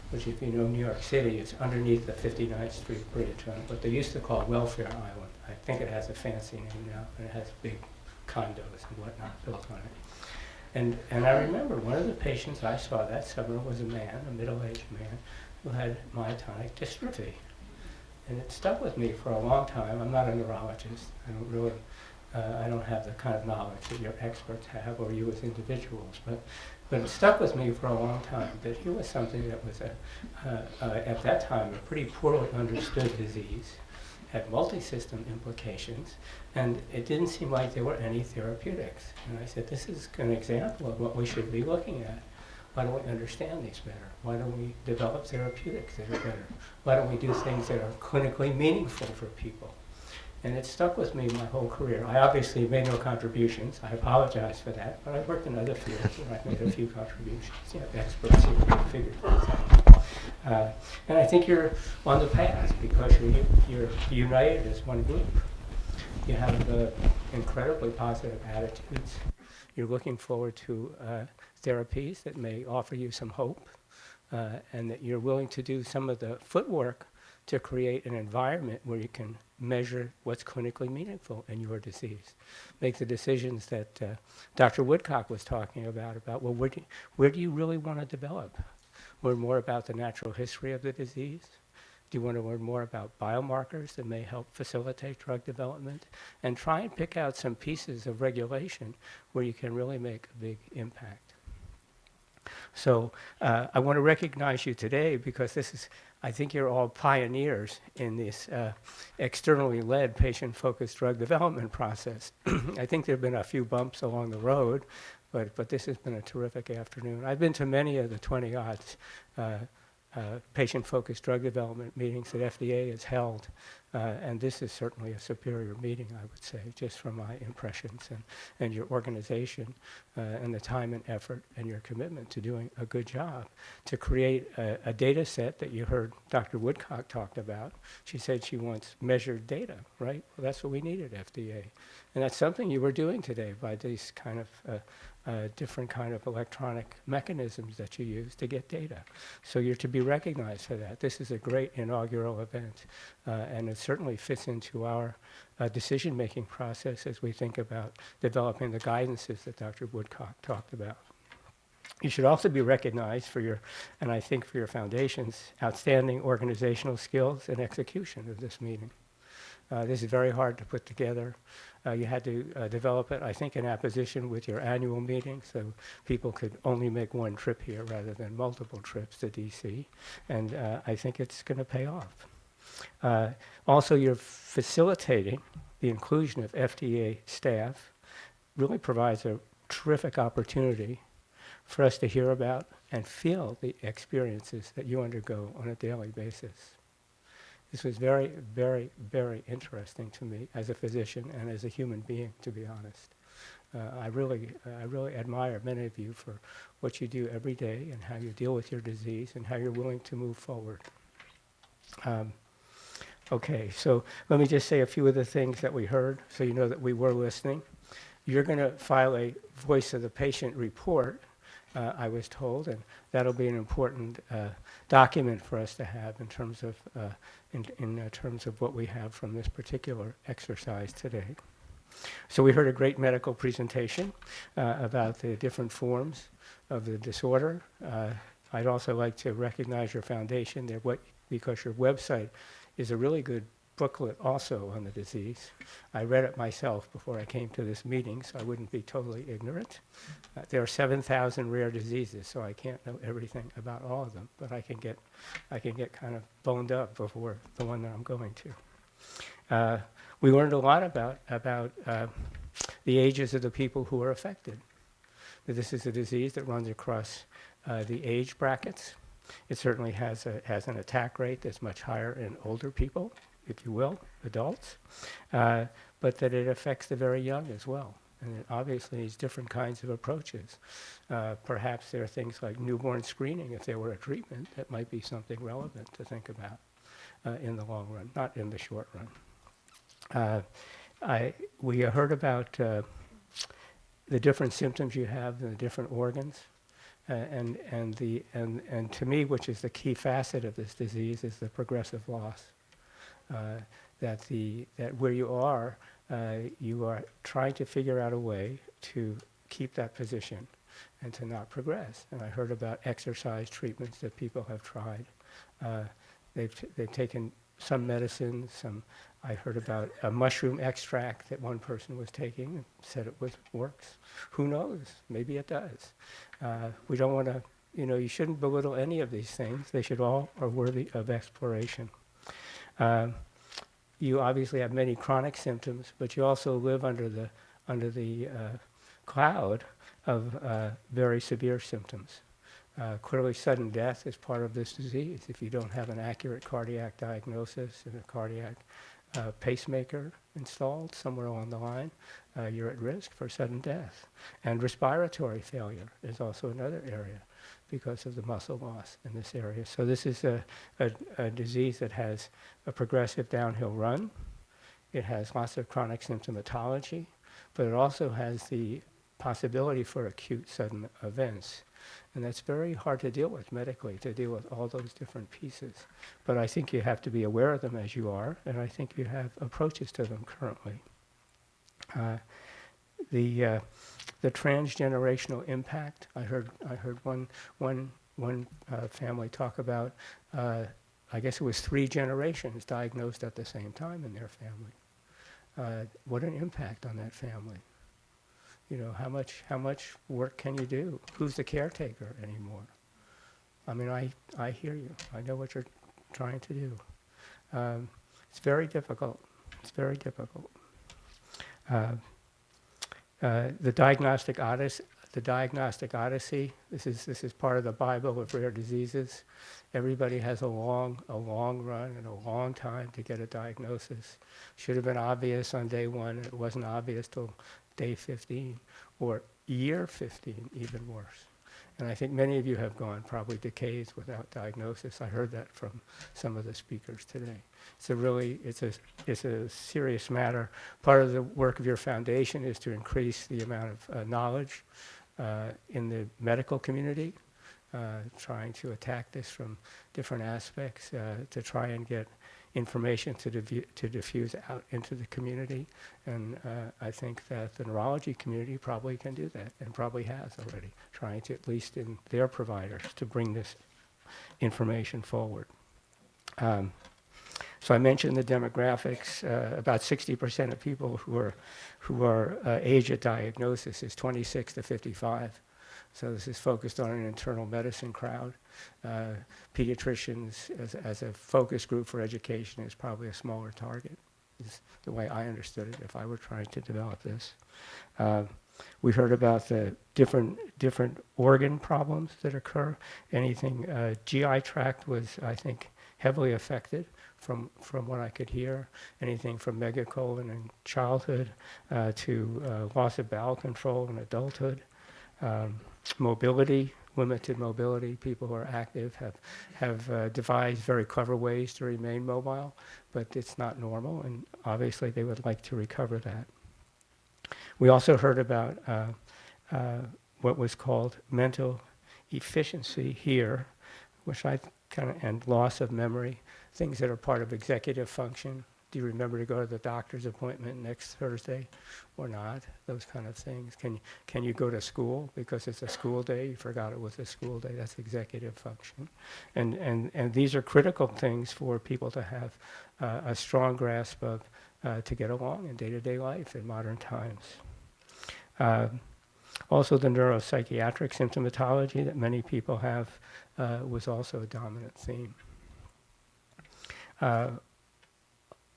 which, if you know New York City, is underneath the 59th Street Bridge on what they used to call Welfare Island. I think it has a fancy name now, and it has big condos and whatnot built on it. And I remember one of the patients I saw that summer was a man, a middle-aged man, who had myotonic dystrophy. And it stuck with me for a long time. I'm not a neurologist. I don't have the kind of knowledge that your experts have, or you as individuals, but it stuck with me for a long time that here was something that was, at that time, a pretty poorly understood disease, had multi-system implications, and it didn't seem like there were any therapeutics. And I said, this is an example of what we should be looking at. Why don't we understand these better? Why don't we develop therapeutics that are better? Why don't we do things that are clinically meaningful for people? And it stuck with me my whole career. I obviously made no contributions. I apologize for that, but I worked in other fields where I've made a few contributions. Experts who figured things out. And I think you're on the path because you're united as one group. You have incredibly positive attitudes. You're looking forward to therapies that may offer you some hope, and that you're willing to do some of the footwork to create an environment where you can measure what's clinically meaningful in your disease. Make the decisions that Dr. Woodcock was talking about, well, where do you really want to develop? Learn more about the natural history of the disease? Do you want to learn more about biomarkers that may help facilitate drug development? And try and pick out some pieces of regulation where you can really make a big impact. So I want to recognize you today because I think you're all pioneers in this externally led patient-focused drug development process. I think there have been a few bumps along the road, but this has been a terrific afternoon. I've been to many of the 20-odds patient-focused drug development meetings that FDA has held, and this is certainly a superior meeting, I would say, just from my impressions and your organization and the time and effort and your commitment to doing a good job to create a data set that you heard Dr. Woodcock talked about. She said she wants measured data, right? Well, that's what we need at FDA. And that's something you were doing today by these kind of different kind of electronic mechanisms that you use to get data. So you're to be recognized for that. This is a great inaugural event, and it certainly fits into our decision-making process as we think about developing the guidances that Dr. Woodcock talked about. You should also be recognized for your, and I think for your foundation's, outstanding organizational skills and execution of this meeting. This is very hard to put together. You had to develop it, I think, in apposition with your annual meeting, so people could only make one trip here rather than multiple trips to DC, and I think it's going to pay off. Also, you're facilitating the inclusion of FDA staff. Really provides a terrific opportunity for us to hear about and feel the experiences that you undergo on a daily basis. This was very, very, very interesting to me as a physician and as a human being, to be honest. I really admire many of you for what you do every day and how you deal with your disease and how you're willing to move forward. Okay, so let me just say a few of the things that we heard so you know that we were listening. You're going to file a voice of the patient report, I was told, and that'll be an important document for us to have in terms of in terms of what we have from this particular exercise today. So we heard a great medical presentation about the different forms of the disorder. I'd also like to recognize your foundation there, because your website is a really good booklet also on the disease. I read it myself before I came to this meeting, so I wouldn't be totally ignorant. There are 7,000 rare diseases, so I can't know everything about all of them, but I can get kind of boned up before the one that I'm going to. We learned a lot about the ages of the people who are affected. This is a disease that runs across the age brackets. It certainly has an attack rate that's much higher in older people, if you will, adults, but that it affects the very young as well. And it obviously needs different kinds of approaches. Perhaps there are things like newborn screening, if there were a treatment, that might be something relevant to think about in the long run, not in the short run. We heard about the different symptoms you have in the different organs. And to me, which is the key facet of this disease, is the progressive loss. That where you are trying to figure out a way to keep that position and to not progress. And I heard about exercise treatments that people have tried. They've taken some medicine, I heard about a mushroom extract that one person was taking and said it works. Who knows? Maybe it does. We don't want to, you shouldn't belittle any of these things. They should all are worthy of exploration. You obviously have many chronic symptoms, but you also live under the cloud of very severe symptoms. Clearly, sudden death is part of this disease if you don't have an accurate cardiac diagnosis and a cardiac a pacemaker installed somewhere along the line, you're at risk for sudden death. And respiratory failure is also another area because of the muscle loss in this area. So this is a disease that has a progressive downhill run. It has lots of chronic symptomatology, but it also has the possibility for acute sudden events. And that's very hard to deal with medically, to deal with all those different pieces. But I think you have to be aware of them as you are, and I think you have approaches to them currently. The transgenerational impact, I heard one family talk about, I guess it was 3 generations diagnosed at the same time in their family. What an impact on that family. You know, how much work can you do? Who's the caretaker anymore? I mean, I hear you. I know what you're trying to do. It's very difficult. It's very difficult. The diagnostic odyssey. This is part of the Bible of rare diseases. Everybody has a long run and a long time to get a diagnosis. Should have been obvious on day 1, and it wasn't obvious till day 15, or year 15, even worse. And I think many of you have gone probably decades without diagnosis. I heard that from some of the speakers today. It's a serious matter. Part of the work of your foundation is to increase the amount of knowledge in the medical community, trying to attack this from different aspects, to try and get information to diffuse out into the community. And I think that the neurology community probably can do that, and probably has already, trying to, at least in their providers, to bring this information forward. So I mentioned the demographics. About 60% of people who are age at diagnosis is 26 to 55. So this is focused on an internal medicine crowd. Pediatricians as a focus group for education is probably a smaller target, is the way I understood it if I were trying to develop this. We heard about the different organ problems that occur. Anything, GI tract was, I think, heavily affected from what I could hear. Anything from megacolon in childhood to loss of bowel control in adulthood. Mobility, limited mobility. People who are active have devised very clever ways to remain mobile, but it's not normal, and obviously they would like to recover that. We also heard about what was called mental efficiency here, which I and loss of memory, things that are part of executive function. Do you remember to go to the doctor's appointment next Thursday or not? Those kind of things. Can you go to school because it's a school day? You forgot it was a school day. That's executive function. And these are critical things for people to have a strong grasp of to get along in day-to-day life in modern times. Also, the neuropsychiatric symptomatology that many people have was also a dominant theme.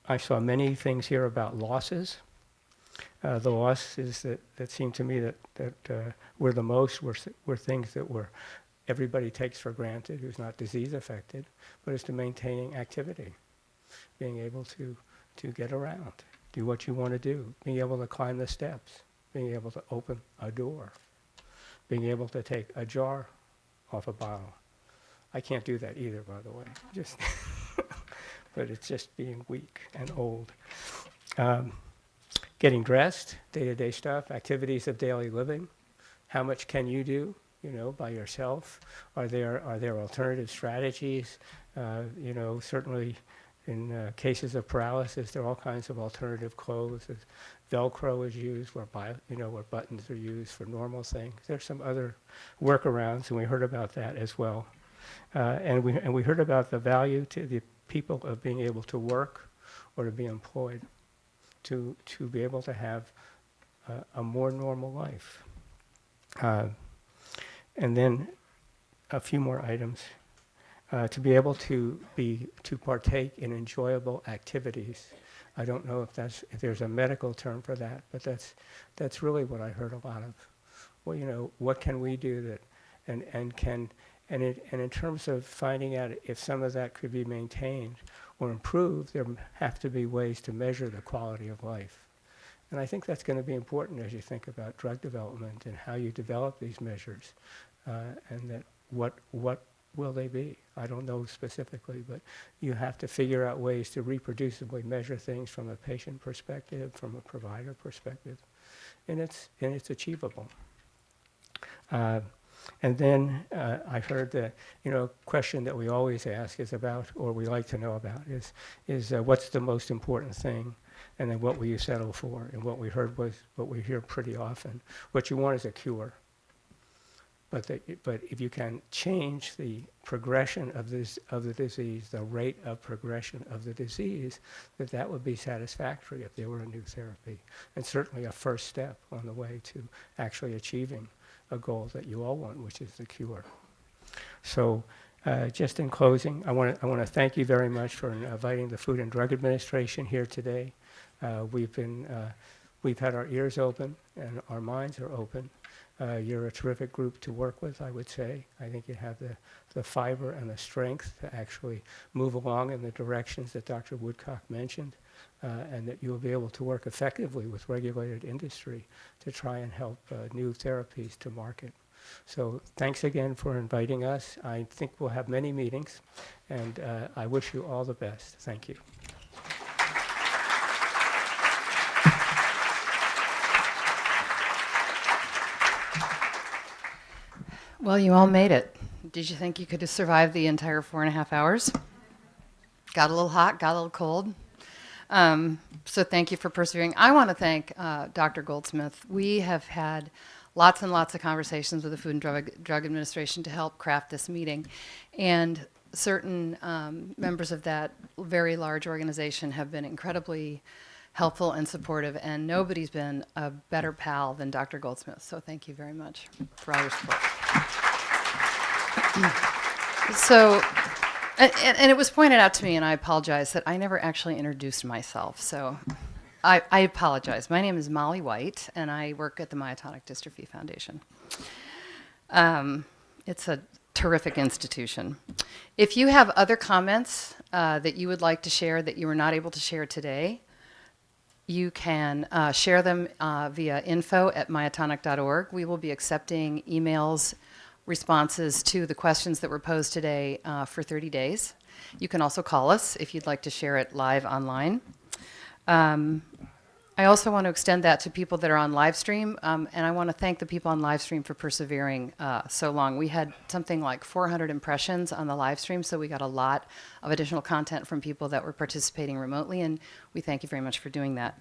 I saw many things here about losses. The losses that seemed to me that were the most were things that everybody takes for granted who's not disease affected, but it's to maintaining activity, being able to get around, do what you want to do, being able to climb the steps, being able to open a door, being able to take a jar off a bottle. I can't do that either, by the way. Just but it's just being weak and old. Getting dressed, day-to-day stuff, activities of daily living. How much can you do, by yourself? Are there alternative strategies? Certainly in cases of paralysis, there are all kinds of alternative clothes. Velcro is used where buttons are used for normal things. There's some other workarounds, and we heard about that as well. And we heard about the value to the people of being able to work or to be employed, to be able to have a more normal life. And then a few more items. To be able to partake in enjoyable activities. I don't know if there's a medical term for that, but that's really what I heard a lot of. Well, what can we do that, and in terms of finding out if some of that could be maintained, or improve, there have to be ways to measure the quality of life. And I think that's going to be important as you think about drug development and how you develop these measures, and that what will they be? I don't know specifically, but you have to figure out ways to reproducibly measure things from a patient perspective, from a provider perspective, and it's achievable. And then I heard the question that we always ask is about, or we like to know about, is what's the most important thing, and then what will you settle for? And what we heard was what we hear pretty often: what you want is a cure. But if you can change the progression of the disease, the rate of progression of the disease, that would be satisfactory if there were a new therapy, and certainly a first step on the way to actually achieving a goal that you all want, which is the cure. So, just in closing, I want to thank you very much for inviting the Food and Drug Administration here today. We've had our ears open and our minds are open. You're a terrific group to work with, I would say. I think you have the fiber and the strength to actually move along in the directions that Dr. Woodcock mentioned, and that you'll be able to work effectively with regulated industry to try and help new therapies to market. So thanks again for inviting us. I think we'll have many meetings, and I wish you all the best. Thank you. Well, you all made it. Did you think you could have survived the entire 4.5 hours? Got a little hot, got a little cold. So thank you for persevering. I want to thank Dr. Goldsmith. We have had lots and lots of conversations with the Food and Drug Administration to help craft this meeting. And certain members of that very large organization have been incredibly helpful and supportive, and nobody's been a better pal than Dr. Goldsmith. So thank you very much for all your support. So, and it was pointed out to me, and I apologize, that I never actually introduced myself. So I apologize. My name is Molly White, and I work at the Myotonic Dystrophy Foundation. It's a terrific institution. If you have other comments that you would like to share that you were not able to share today, you can share them via info@myotonic.org. We will be accepting emails, responses to the questions that were posed today for 30 days. You can also call us if you'd like to share it live online. I also want to extend that to people that are on live stream, and I want to thank the people on live stream for persevering so long. We had something like 400 impressions on the live stream, so we got a lot of additional content from people that were participating remotely, and we thank you very much for doing that.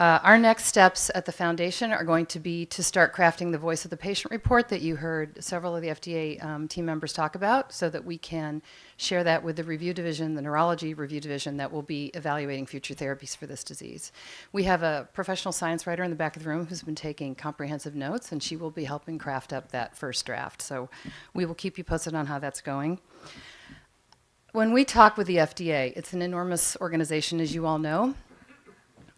Our next steps at the foundation are going to be to start crafting the Voice of the Patient report that you heard several of the FDA team members talk about, so that we can share that with the review division, the neurology review division that will be evaluating future therapies for this disease. We have a professional science writer in the back of the room who's been taking comprehensive notes, and she will be helping craft up that first draft. So we will keep you posted on how that's going. When we talk with the FDA, it's an enormous organization, as you all know.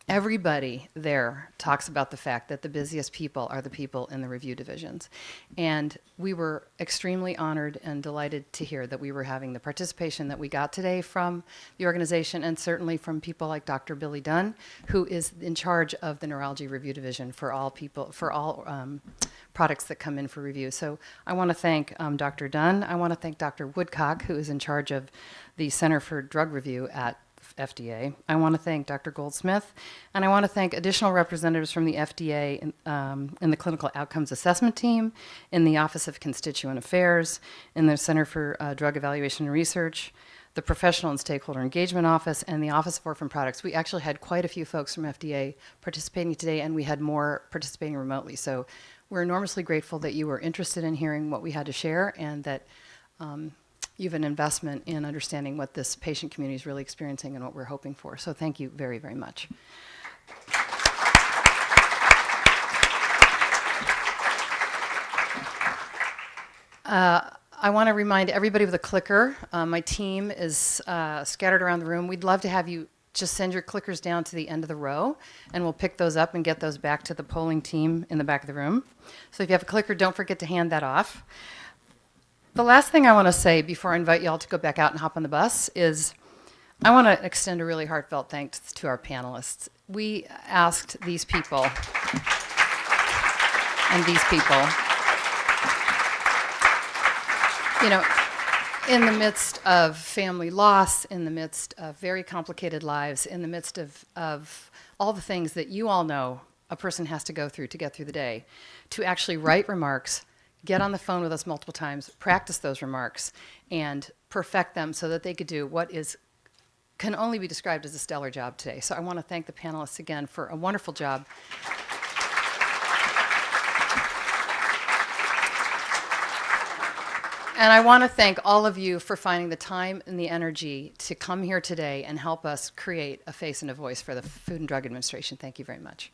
Everybody there talks about the fact that the busiest people are the people in the review divisions. And we were extremely honored and delighted to hear that we were having the participation that we got today from the organization, and certainly from people like Dr. Billy Dunn, who is in charge of the neurology review division for all products that come in for review. So I want to thank Dr. Dunn. I want to thank Dr. Woodcock, who is in charge of the Center for Drug Review at FDA. I want to thank Dr. Goldsmith, and I want to thank additional representatives from the FDA in the Clinical Outcomes Assessment Team, in the Office of Constituent Affairs, in the Center for Drug Evaluation and Research, the Professional and Stakeholder Engagement Office, and the Office of Orphan Products. We actually had quite a few folks from FDA participating today, and we had more participating remotely. So we're enormously grateful that you were interested in hearing what we had to share, and that you have an investment in understanding what this patient community is really experiencing and what we're hoping for. So thank you very, very much. I want to remind everybody of the clicker. My team is scattered around the room. We'd love to have you just send your clickers down to the end of the row, and we'll pick those up and get those back to the polling team in the back of the room. So if you have a clicker, don't forget to hand that off. The last thing I want to say before I invite you all to go back out and hop on the bus is I want to extend a really heartfelt thanks to our panelists. We asked these people and these people, you know, in the midst of family loss, in the midst of very complicated lives, in the midst of all the things that you all know a person has to go through to get through the day, to actually write remarks, get on the phone with us multiple times, practice those remarks, and perfect them so that they could do what can only be described as a stellar job today. So I want to thank the panelists again for a wonderful job. And I want to thank all of you for finding the time and the energy to come here today and help us create a face and a voice for the Food and Drug Administration. Thank you very much.